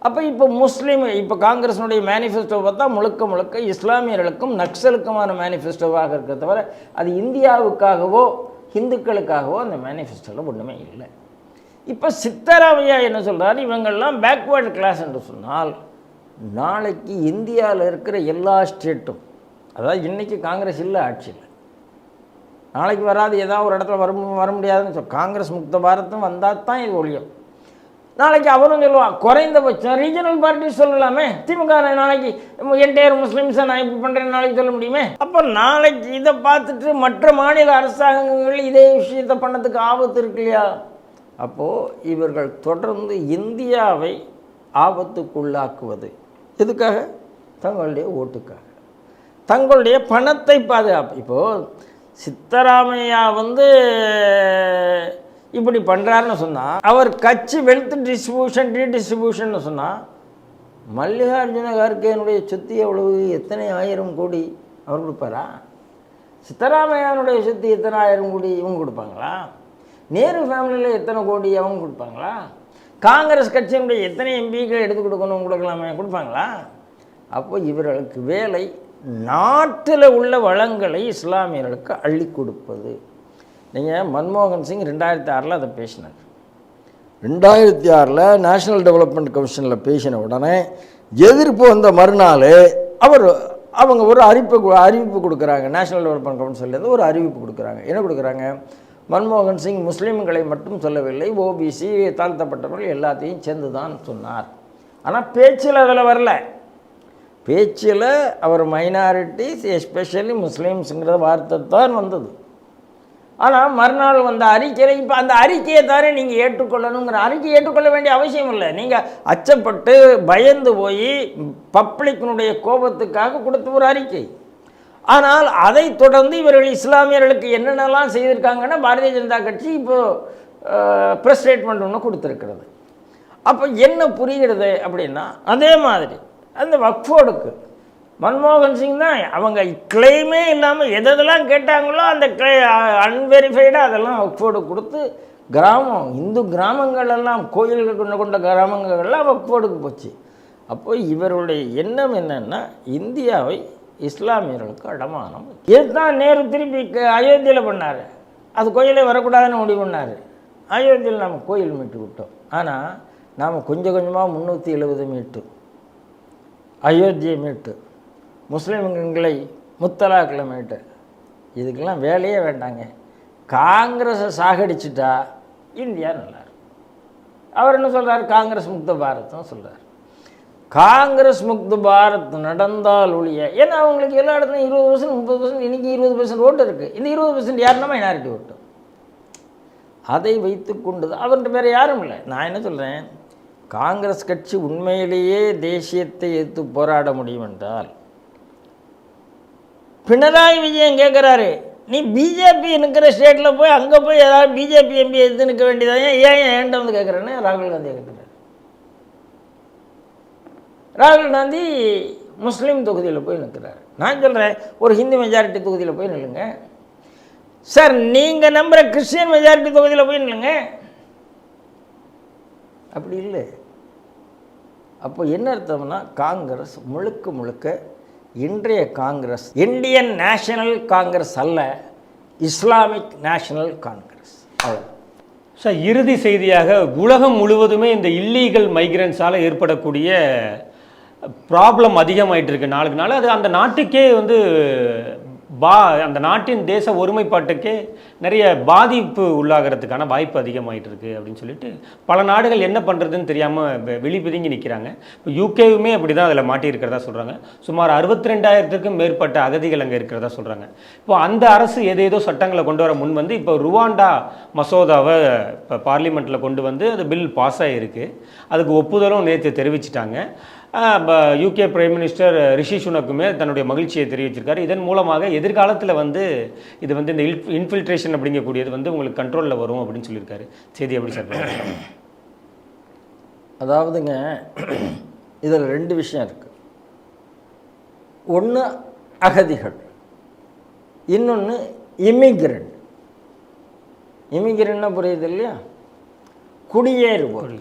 அப்போ இப்போ காங்கிரஸினுடைய மேனிஃபெஸ்டோ பார்த்தா முழுக்க முழுக்க இஸ்லாமியர்களுக்கும் நக்சலுக்குமான மேனிஃபெஸ்டோவாக இருக்க தவிர அது இந்தியாவுக்காகவோ இந்துக்களுக்காகவோ அந்த மேனிஃபெஸ்டோவில் ஒன்றுமே இல்லை. இப்போ சித்தராமையா என்ன சொல்கிறார், இவங்கள்லாம் பேக்வேர்டு கிளாஸ் என்று சொன்னால் நாளைக்கு இந்தியாவில் இருக்கிற எல்லா ஸ்டேட்டும், அதாவது இன்றைக்கி காங்கிரஸ் இல்லை ஆட்சியில், நாளைக்கு வராது, ஏதாவது ஒரு இடத்துல வர முடியாதுன்னு காங்கிரஸ் முக்த பாரதம் வந்தால் தான் இது ஒழியும். நாளைக்கு அவரும் சொல்லுவான், குறைந்தபட்சம் ரீஜனல் பார்ட்டி சொல்லலாமே, திமுக நாளைக்கு என்டையர் முஸ்லீம்ஸை நான் இப்படி பண்ணுறேன் நாளைக்கு சொல்ல முடியுமே. அப்போ நாளைக்கு இதை பார்த்துட்டு மற்ற மாநில அரசாங்கங்கள் இதே விஷயத்தை பண்ணதுக்கு ஆபத்து இருக்கு இல்லையா? அப்போது இவர்கள் தொடர்ந்து இந்தியாவை ஆபத்துக்குள்ளாக்குவது எதுக்காக? தங்களுடைய ஓட்டுக்காக, தங்களுடைய பணத்தை பாதுகாப்பு. இப்போது சித்தராமையா வந்து இப்படி பண்ணுறாருன்னு சொன்னால், அவர் கட்சி வெல்த் டிஸ்ட்ரிபியூஷன் ரீடிஸ்ட்ரிபியூஷன் சொன்னால், மல்லிகார்ஜுன கார்கேனுடைய சொத்து எவ்வளவு, எத்தனை ஆயிரம் கோடி அவர் கொடுப்பாரா? சித்தராமையானுடைய சொத்து எத்தனை ஆயிரம் கோடி இவங்க கொடுப்பாங்களா? நேரு ஃபேமிலியில் எத்தனை கோடி அவங்க கொடுப்பாங்களா? காங்கிரஸ் கட்சியினுடைய எத்தனை எம்பிக்கள் எடுத்து கொடுக்கலாமே, கொடுப்பாங்களா? அப்போ இவர்களுக்கு வேலை நாட்டில் உள்ள வளங்களை இஸ்லாமியர்களுக்கு அள்ளி கொடுப்பது. நீங்கள் மன்மோகன் சிங் 2006 அதை பேசினார். 2006 நேஷ்னல் டெவலப்மெண்ட் கமிஷனில் பேசின உடனே எதிர்ப்பு வந்த மறுநாள் அவங்க ஒரு அறிவிப்பு கொடுக்குறாங்க. நேஷ்னல் டெவலப்மெண்ட் கவுன்சிலேருந்து ஒரு அறிவிப்பு கொடுக்குறாங்க. என்ன கொடுக்குறாங்க? மன்மோகன் சிங் முஸ்லீம்களை மட்டும் சொல்லவில்லை, ஓபிசி தாழ்த்தப்பட்டவர்கள் எல்லாத்தையும் சேர்ந்து தான் சொன்னார். ஆனால் பேச்சில் அதில் வரல. பேச்சில் அவர் மைனாரிட்டிஸ் எஸ்பெஷலி முஸ்லீம்ஸுங்கிற வார்த்தை தான் வந்தது. ஆனால் மறுநாள் வந்த அறிக்கையில் இப்போ அந்த அறிக்கையை தானே நீங்கள் ஏற்றுக்கொள்ளணுங்கிற அறிக்கையை ஏற்றுக்கொள்ள வேண்டிய அவசியம் இல்லை. நீங்கள் அச்சப்பட்டு பயந்து போய் பப்ளிக்கினுடைய கோபத்துக்காக கொடுத்த ஒரு அறிக்கை. ஆனால் அதை தொடர்ந்து இவர்கள் இஸ்லாமியர்களுக்கு என்னென்னலாம் செய்திருக்காங்கன்னா பாரதிய ஜனதா கட்சி இப்போது ப்ரெஸ் ஸ்டேட்மெண்ட் ஒன்று கொடுத்துருக்கிறது. அப்போ என்ன புரிகிறது அப்படின்னா, அதே மாதிரி அந்த வக்ஃபோர்டுக்கு மன்மோகன் சிங் தான் அவங்க கிளைமே இல்லாமல் எதெல்லாம் கேட்டாங்களோ அந்த அன்வெரிஃபைடாக அதெல்லாம் வக்ஃபோர்டு கொடுத்து கிராமம் இந்து கிராமங்களெல்லாம் கோயில்கள் கொண்ட கிராமங்கள்லாம் வக்ஃபோர்டுக்கு போச்சு. அப்போது இவருடைய எண்ணம் என்னென்னா இந்தியாவை இஸ்லாமியர்களுக்கு அடமானம். இதுதான் நேரு திருப்பி அயோத்தியில் பண்ணார். அது கோயிலே வரக்கூடாதுன்னு முடிவு பண்ணார். அயோத்தியில் நாம் கோயில் மீட்டு விட்டோம். ஆனால் நாம் கொஞ்சம் கொஞ்சமாக 370 மீட்டு அயோத்தியை மீட்டு முஸ்லீம்களை முத்தலாக்கில் மீட்டு இதுக்கெல்லாம் வேலையே வேண்டாங்க. காங்கிரஸை சாகடிச்சிட்டா இந்தியா நல்லாயிருக்கும். அவர் என்ன சொல்கிறார்? காங்கிரஸ் முக்த பாரத்னு சொல்கிறார். காங்கிரஸ் முக்த பாரத் நடந்தால் ஒழிய, ஏன்னா அவங்களுக்கு எல்லா இடத்துலையும் 20%, 30%, இன்றைக்கி 20% ஓட்டு இருக்குது. இந்த 20% யாருன்னா மைனாரிட்டி ஓட்டு. அதை வைத்து கொண்டு அவர்கிட்ட வேறு யாரும் இல்லை. நான் என்ன சொல்கிறேன், காங்கிரஸ் கட்சி உண்மையிலேயே தேசியத்தை எதிர்த்து போராட முடியும் என்றால், பினராயி விஜயன் கேட்குறாரு, நீ பிஜேபி இருக்கிற ஸ்டேட்டில் போய் அங்கே போய் ஏதாவது பிஜேபி எம்பி எதிர்த்து நிற்க வேண்டியதாக ஏன் ஏன்ட்ட வந்து கேட்குறேன்னு ராகுல் காந்தி கேட்குறாரு. ராகுல் காந்தி முஸ்லீம் தொகுதியில் போய் நிற்கிறார். நான் சொல்கிறேன், ஒரு ஹிந்து மெஜாரிட்டி தொகுதியில் போய் நில்லுங்க சார். நீங்கள் நம்புகிற கிறிஸ்டியன் மெஜாரிட்டி தொகுதியில் போய் நில்லுங்க. அப்படி இல்லை. அப்போ என்ன அர்த்தம்னா, காங்கிரஸ் முழுக்க முழுக்க இன்றைய காங்கிரஸ் இந்தியன் நேஷனல் காங்கிரஸ் அல்ல, இஸ்லாமிக் நேஷனல் காங்கிரஸ். அவ்வளோ சார். இறுதி செய்தியாக, உலகம் முழுவதுமே இந்த இல்லீகல் மைக்ரன்ஸால் ஏற்படக்கூடிய ப்ராப்ளம் அதிகமாயிட்டு இருக்கு நாளுக்கு நாள். அது அந்த நாட்டுக்கே வந்து அந்த நாட்டின் தேச ஒருமைப்பாட்டுக்கே நிறைய பாதிப்பு உள்ளாகிறதுக்கான வாய்ப்பு அதிகமாகிட்டு இருக்குது அப்படின்னு சொல்லிட்டு பல நாடுகள் என்ன பண்ணுறதுன்னு தெரியாமல் வெளிப்பிதுங்கி நிற்கிறாங்க. இப்போ யூகேவுமே அப்படி தான் அதில் மாட்டியிருக்கிறதா சொல்கிறாங்க. சுமார் 62,000க்கும் மேற்பட்ட அகதிகள் அங்கே இருக்கிறதா சொல்கிறாங்க. இப்போ அந்த அரசு ஏதேதோ சட்டங்களை கொண்டு வர முன் வந்து இப்போ ருவாண்டா மசோதாவை இப்போ பார்லிமெண்ட்டில் கொண்டு வந்து அது பில் பாஸ் ஆகிருக்கு. அதுக்கு ஒப்புதலும் நேற்று தெரிவிச்சிட்டாங்க. யூகே பிரைம் மினிஸ்டர் ரிஷி சுனக்குமே தன்னுடைய மகிழ்ச்சியை தெரிவிச்சிருக்காரு. இதன் மூலமாக எதிர்காலத்தில் வந்து இது வந்து இந்த இன்ஃபில்ட்ரேஷன் அப்படிங்கக்கூடியது வந்து உங்களுக்கு கண்ட்ரோலில் வரும் அப்படின்னு சொல்லியிருக்காரு. செய்தி எப்படி சார்? அதாவதுங்க, இதில் 2 விஷயம் இருக்குது. ஒன்று அகதிகள், இன்னொன்று இமிக்ரெண்ட். இமிக்ரெண்ட்னா புரியுது இல்லையா? குடியேறுவோர்.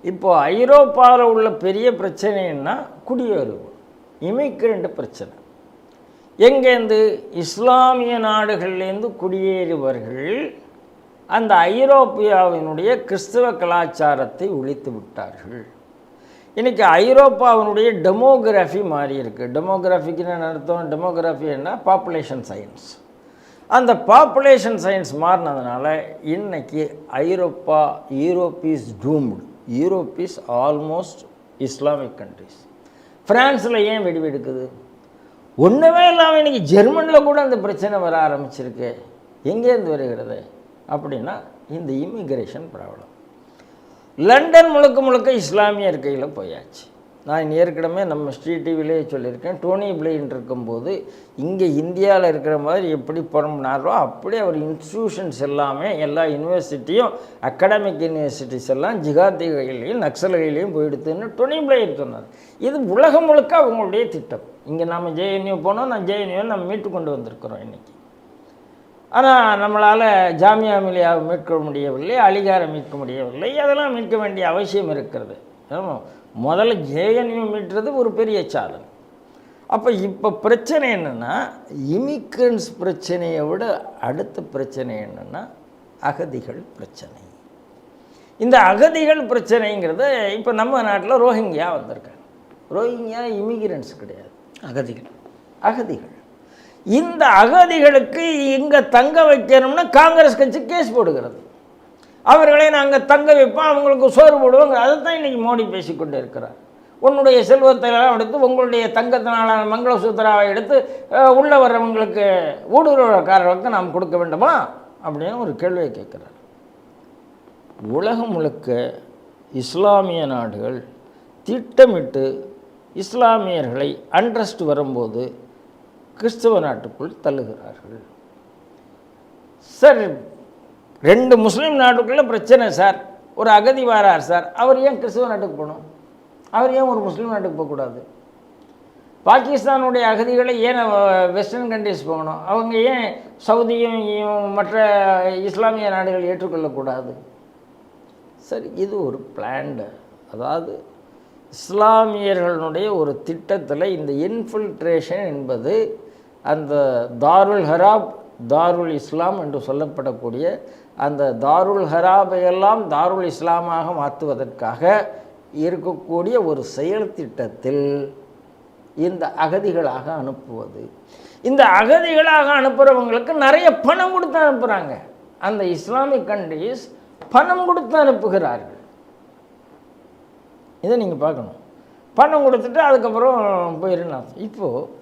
இப்போ ஐரோப்பாவில் உள்ள பெரிய பிரச்சனைன்னா குடியேறுவோர், இமிக்ரெண்ட் பிரச்சனை. எங்கேருந்து? இஸ்லாமிய நாடுகள்லேருந்து குடியேறுவர்கள் அந்த ஐரோப்பியாவினுடைய கிறிஸ்தவ கலாச்சாரத்தை ஒழித்து விட்டார்கள். இன்றைக்கி ஐரோப்பாவினுடைய டெமோகிராஃபி மாறி இருக்குது. டெமோகிராஃபிக்கு என்ன அர்த்தம்? டெமோகிராஃபி என்ன? Population science. அந்த பாப்புலேஷன் சயின்ஸ் மாறினதுனால இன்றைக்கி Europe is doomed. Europe is almost Islamic countries. ஃப்ரான்ஸில் ஏன் வெடிவெடுக்குது? ஒன்றுமே இல்லாமல் இன்றைக்கி ஜெர்மனியில் கூட அந்த பிரச்சனை வர ஆரம்பிச்சிருக்கு. எங்கேருந்து வருகிறது அப்படின்னா இந்த இமிக்ரேஷன் ப்ராப்ளம். லண்டன் முழுக்க இஸ்லாமியர் கையில் போயாச்சு. நான் ஏற்கனவே நம்ம ஸ்ரீ டிவிலே சொல்லியிருக்கேன். டோனி பிளெயின் இருக்கும்போது இங்கே இந்தியாவில் இருக்கிற மாதிரி எப்படி புறம்பினாரோ அப்படியே அவர் இன்ஸ்டிடியூஷன்ஸ் எல்லாமே, எல்லா யூனிவர்சிட்டியும், அகாடமிக் யூனிவர்சிட்டிஸ் எல்லாம் ஜிகாதி கையிலையும் நக்சல் கையிலையும் போயிடுத்துன்னு டோனி பிளெயின் சொன்னார். இது உலகம் முழுக்க அவங்களுடைய திட்டம். இங்கே நம்ம ஜேஎன்யூ போனோம், நான் ஜேஎன்யூ நம்ம மீட்டு கொண்டு வந்திருக்கிறோம் இன்றைக்கி. ஆனால் நம்மளால் ஜாமியா மிலியாவை மீட்க முடியவில்லை, அலிகாரை மீட்க முடியவில்லை. அதெல்லாம் மீட்க வேண்டிய அவசியம் இருக்கிறது. ஆமாம், முதல்ல ஜேஎன்யூ மீட்டுறது ஒரு பெரிய சாதனை. அப்போ இப்போ பிரச்சனை என்னென்னா, இமிக்ரன்ஸ் பிரச்சனையை விட அடுத்த பிரச்சனை என்னென்னா அகதிகள் பிரச்சனை. இந்த அகதிகள் பிரச்சனைங்கிறது இப்போ நம்ம நாட்டில் ரோஹிங்கியா வந்திருக்காங்க. ரோஹிங்கியா இமிக்ரன்ஸ் கிடையாது, அகதிகள். இந்த அகதிகளுக்கு இங்கே தங்க வைக்கணும்னா காங்கிரஸ் கட்சி கேஸ் போடுகிறது. அவர்களை நாங்கள் தங்க வைப்போம், அவங்களுக்கு சோறு போடுவோங்க. அதை தான் இன்றைக்கி மோடி பேசிக்கொண்டு இருக்கிறார். உன்னுடைய செல்வத்தையெல்லாம் எடுத்து, உங்களுடைய தங்கத்தினால மங்களசூத்திராவை எடுத்து உள்ளே வர்றவங்களுக்கு ஊடுருவக்காரர்களுக்கு நாம் கொடுக்க வேண்டுமா அப்படின்னு ஒரு கேள்வியை கேட்குறார். உலகம் முழுக்க இஸ்லாமிய நாடுகள் திட்டமிட்டு இஸ்லாமியர்களை அண்ட்ரஸ்ட் வரும்போது கிறிஸ்தவ நாட்டுக்குள் தள்ளுகிறார்கள். சார், 2 முஸ்லீம் நாட்டுக்குள்ளே பிரச்சனை சார். ஒரு அகதி வாரார் சார், அவர் ஏன் கிறிஸ்தவ நாட்டுக்கு போகணும்? அவர் ஏன் ஒரு முஸ்லீம் நாட்டுக்கு போகக்கூடாது? பாகிஸ்தானுடைய அகதிகளை ஏன் வெஸ்டர்ன் கண்ட்ரிஸ் போகணும்? அவங்க ஏன் சவுதியும் மற்ற இஸ்லாமிய நாடுகள் ஏற்றுக்கொள்ளக்கூடாது? சரி, இது ஒரு பிளான்டு, அதாவது இஸ்லாமியர்களுடைய ஒரு திட்டத்தில் இந்த இன்ஃபில்ட்ரேஷன் என்பது அந்த தாருல் ஹராப், தாருல் இஸ்லாம் என்று சொல்லப்படக்கூடிய அந்த தாருல் ஹராபையெல்லாம் தாருல் இஸ்லாமாக மாற்றுவதற்காக இருக்கக்கூடிய ஒரு செயல் திட்டத்தில் இந்த அகதிகளாக அனுப்புவது. இந்த அகதிகளாக அனுப்புகிறவங்களுக்கு நிறைய பணம் கொடுத்து அனுப்புகிறாங்க. அந்த இஸ்லாமிக் கண்ட்ரீஸ் பணம் கொடுத்து அனுப்புகிறார்கள். இதை நீங்கள் பார்க்கணும். பணம் கொடுத்துட்டு அதுக்கப்புறம் போயிருந்தாங்க. இப்போது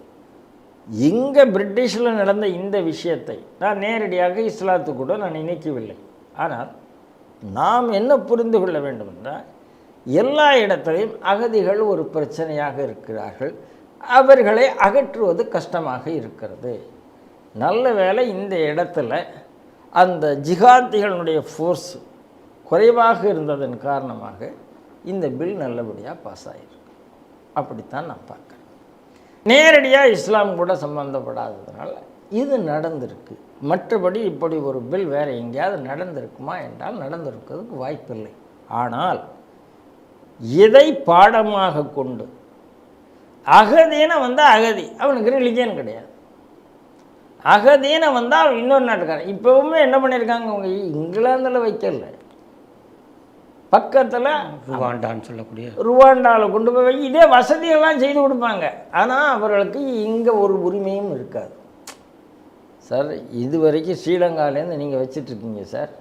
இங்கே பிரிட்டிஷில் நடந்த இந்த விஷயத்தை நான் நேரடியாக இஸ்லாத்துக்கு கூட நான் நினைக்கவில்லை. ஆனால் நாம் என்ன புரிந்து கொள்ள வேண்டும் என்றால், எல்லா இடத்திலையும் அகதிகள் ஒரு பிரச்சனையாக இருக்கிறார்கள். அவர்களை அகற்றுவது கஷ்டமாக இருக்கிறது. நல்ல வேளை இந்த இடத்துல அந்த ஜிகாதிகளுடைய ஃபோர்ஸ் குறைவாக இருந்ததன் காரணமாக இந்த பில் நல்லபடியாக பாஸ் ஆகிருக்கு. அப்படித்தான் நான் பார்க்குறேன். நேரடியாக இஸ்லாம் கூட சம்பந்தப்படாததுனால இது நடந்திருக்கு. மற்றபடி இப்படி ஒரு பில் வேறு எங்கேயாவது நடந்திருக்குமா என்றால் நடந்திருக்கிறதுக்கு வாய்ப்பில்லை. ஆனால் இதை பாடமாக கொண்டு அகதீன வந்தால் அகதி, அவனுக்கு ரிலிஜியன் கிடையாது. அகதீன வந்தால் இன்னொரு நாட்டுக்காரன். இப்போவுமே என்ன பண்ணியிருக்காங்க, அவங்க இங்கிலாந்தில் வைக்கல, பக்கத்தில் ருவாண்டான்னு சொல்லக்கூடிய ருவாண்டாவில் கொண்டு போய் இதே வசதியெல்லாம் செய்து கொடுப்பாங்க. ஆனால் அவர்களுக்கு இங்கே ஒரு உரிமையும் இருக்காது. சார், இது வரைக்கும் ஸ்ரீலங்காலேருந்து நீங்கள் வச்சிட்ருக்கீங்க சார்.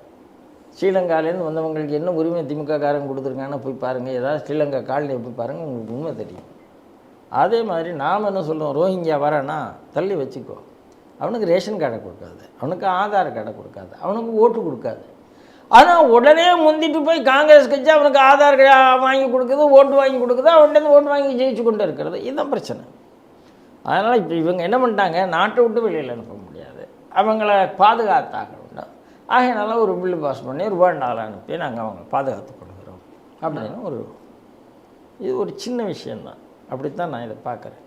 ஸ்ரீலங்காலேருந்து வந்தவங்களுக்கு என்ன உரிமை திமுக காரங்க கொடுத்துருக்காங்கன்னு போய் பாருங்கள். ஏதாவது ஸ்ரீலங்கா காலனியை போய் பாருங்கள், உங்களுக்கு உண்மை தெரியும். அதே மாதிரி நாம் என்ன சொல்லுவோம், ரோஹிங்கியா வரானா தள்ளி வச்சுக்கோ, அவனுக்கு ரேஷன் கார்டை கொடுக்காது, அவனுக்கு ஆதார் கார்டை கொடுக்காது, அவனுக்கு ஓட்டு கொடுக்காது. ஆனால் உடனே முந்திட்டு போய் காங்கிரஸ் கட்சி அவனுக்கு ஆதார் வாங்கி கொடுக்குது, ஓட்டு வாங்கி கொடுக்குது, அவன்கிட்ட ஓட்டு வாங்கி ஜெயிச்சு கொண்டு இருக்கிறது. இதுதான் பிரச்சனை. அதனால் இப்போ இவங்க என்ன பண்ணிட்டாங்க, நாட்டை விட்டு வெளியில் அனுப்ப முடியாது, அவங்கள பாதுகாத்தாக வேண்டும். ஆகையினால ஒரு பில்லு பாஸ் பண்ணி ருவாண்டாவில் அனுப்பி நாங்கள் அவங்கள பாதுகாத்து கொடுக்குறோம் அப்படின்னு இது ஒரு சின்ன விஷயந்தான். அப்படித்தான் நான் இதை பார்க்குறேன்.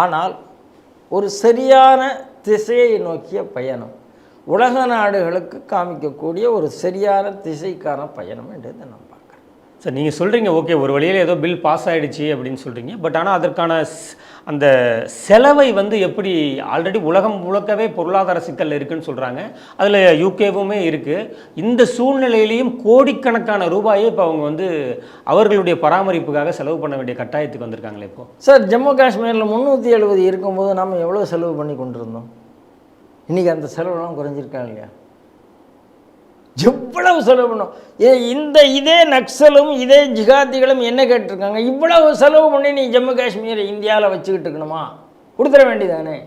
ஆனால் ஒரு சரியான திசையை நோக்கிய பயணம், உலக நாடுகளுக்கு காமிக்கக்கூடிய ஒரு சரியான திசைக்கான பயணம் என்றதை நான் பார்க்குறேன். சார் நீங்கள் சொல்கிறீங்க ஓகே, ஒரு வழியில் ஏதோ பில் பாஸ் ஆகிடுச்சு அப்படின்னு சொல்கிறீங்க. பட் ஆனால் அதற்கான அந்த செலவை வந்து எப்படி, ஆல்ரெடி உலகம் முழுக்கவே பொருளாதார சிக்கல் இருக்குதுன்னு சொல்கிறாங்க, அதில் யூகேவுமே இருக்குது. இந்த சூழ்நிலையிலையும் கோடிக்கணக்கான ரூபாயை இப்போ அவங்க வந்து அவர்களுடைய பராமரிப்புக்காக செலவு பண்ண வேண்டிய கட்டாயத்துக்கு வந்திருக்காங்களே இப்போ. சார், ஜம்மு காஷ்மீரில் 370 இருக்கும்போது நம்ம எவ்வளோ செலவு பண்ணி கொண்டிருந்தோம்? இன்றைக்கி அந்த செலவுலாம் குறைஞ்சிருக்காங்க இல்லையா? எவ்வளவு செலவு பண்ணோம். இதே நக்சலும் இதே ஜிகாதிகளும் என்ன கேட்டிருக்காங்க, இவ்வளவு செலவு பண்ணி நீ ஜம்மு காஷ்மீரை இந்தியாவில் வச்சுக்கிட்டு இருக்கணுமா, கொடுத்துட வேண்டியதானே,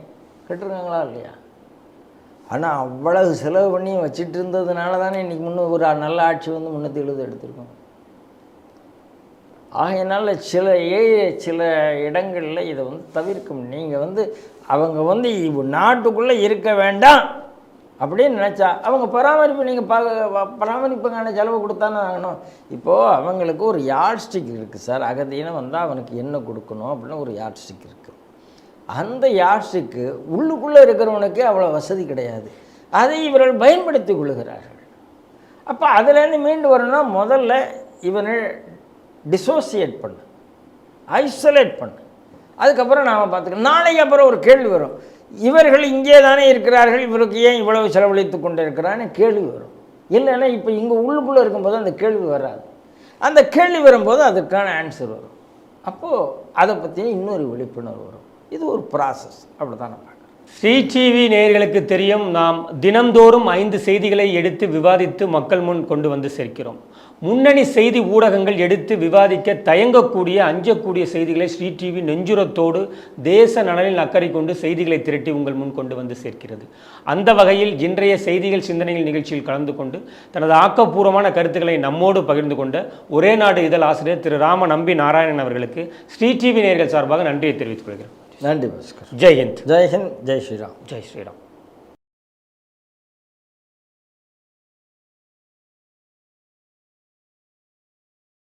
கேட்டிருக்காங்களா இல்லையா? ஆனால் அவ்வளவு செலவு பண்ணி வச்சுட்டு இருந்ததுனால தானே இன்றைக்கி ஒரு நல்ல ஆட்சி வந்து 370 எடுத்திருக்கோம். ஆகையினால சில இடங்களில் இதை வந்து தவிர்க்கும். நீங்கள் அவங்க நாட்டுக்குள்ளே இருக்க வேண்டாம் அப்படின்னு நினச்சா அவங்க பராமரிப்பு நீங்கள் பராமரிப்புக்கான செலவு கொடுத்தானே ஆகணும். இப்போது அவங்களுக்கு ஒரு யார்ட் ஸ்டிக் இருக்குது சார். அகதின்னு வந்தால் அவனுக்கு என்ன கொடுக்கணும் அப்படின்னு ஒரு யார்ட் ஸ்டிக் இருக்குது. அந்த யார்ட் ஸ்டிக்கு உள்ளுக்குள்ளே இருக்கிறவனுக்கு அவ்வளோ வசதி கிடையாது. அதை இவர்கள் பயன்படுத்தி கொள்கிறார்கள். அப்போ அதுலேருந்து மீண்டு வரணும்னா முதல்ல இவனை டிசோசியேட் பண்ணு, ஐசோலேட் பண்ணு. அதுக்கப்புறம் நாம் பார்த்துக்கலாம். நாளைக்கு அப்புறம் ஒரு கேள்வி வரும், இவர்கள் இங்கே தானே இருக்கிறார்கள், இவருக்கு ஏன் இவ்வளவு செலவழித்து கொண்டு இருக்கிறான்னு கேள்வி வரும். இல்லைன்னா இப்போ இங்கே உள்ளுக்குள்ளே இருக்கும்போது அந்த கேள்வி வராது. அந்த கேள்வி வரும்போது அதுக்கான ஆன்சர் வரும். அப்போது அதை பற்றி இன்னொரு விழிப்புணர்வு வரும். இது ஒரு ப்ராசஸ். அப்படி தான் நான் பார்க்குறேன். ஸ்ரீ டிவி நேயர்களுக்கு தெரியும், நாம் தினந்தோறும் 5 செய்திகளை எடுத்து விவாதித்து மக்கள் முன் கொண்டு வந்து சேர்க்கிறோம். முன்னணி செய்தி ஊடகங்கள் எடுத்து விவாதிக்க தயங்கக்கூடிய, அஞ்சக்கூடிய செய்திகளை ஸ்ரீ டிவி நெஞ்சுரத்தோடு தேச நலனில் அக்கறை கொண்டு செய்திகளை திரட்டி உங்கள் முன் கொண்டு வந்து சேர்க்கிறது. அந்த வகையில் இன்றைய செய்திகள் சிந்தனைகள் நிகழ்ச்சியில் கலந்து கொண்டு தனது ஆக்கப்பூர்வமான கருத்துக்களை நம்மோடு பகிர்ந்து கொண்ட ஒரே நாடு இதழ் ஆசிரியர் திரு ராம நம்பி நாராயணன் அவர்களுக்கு ஸ்ரீ டிவி நேயர்கள் சார்பாக நன்றியை தெரிவித்துக் கொள்கிறேன். நன்றி பாஸ்கர். ஜெய் ஹிந்த். ஜெய் ஹிந்த். ஜெய் ஸ்ரீராம். ஜெய் ஸ்ரீராம்.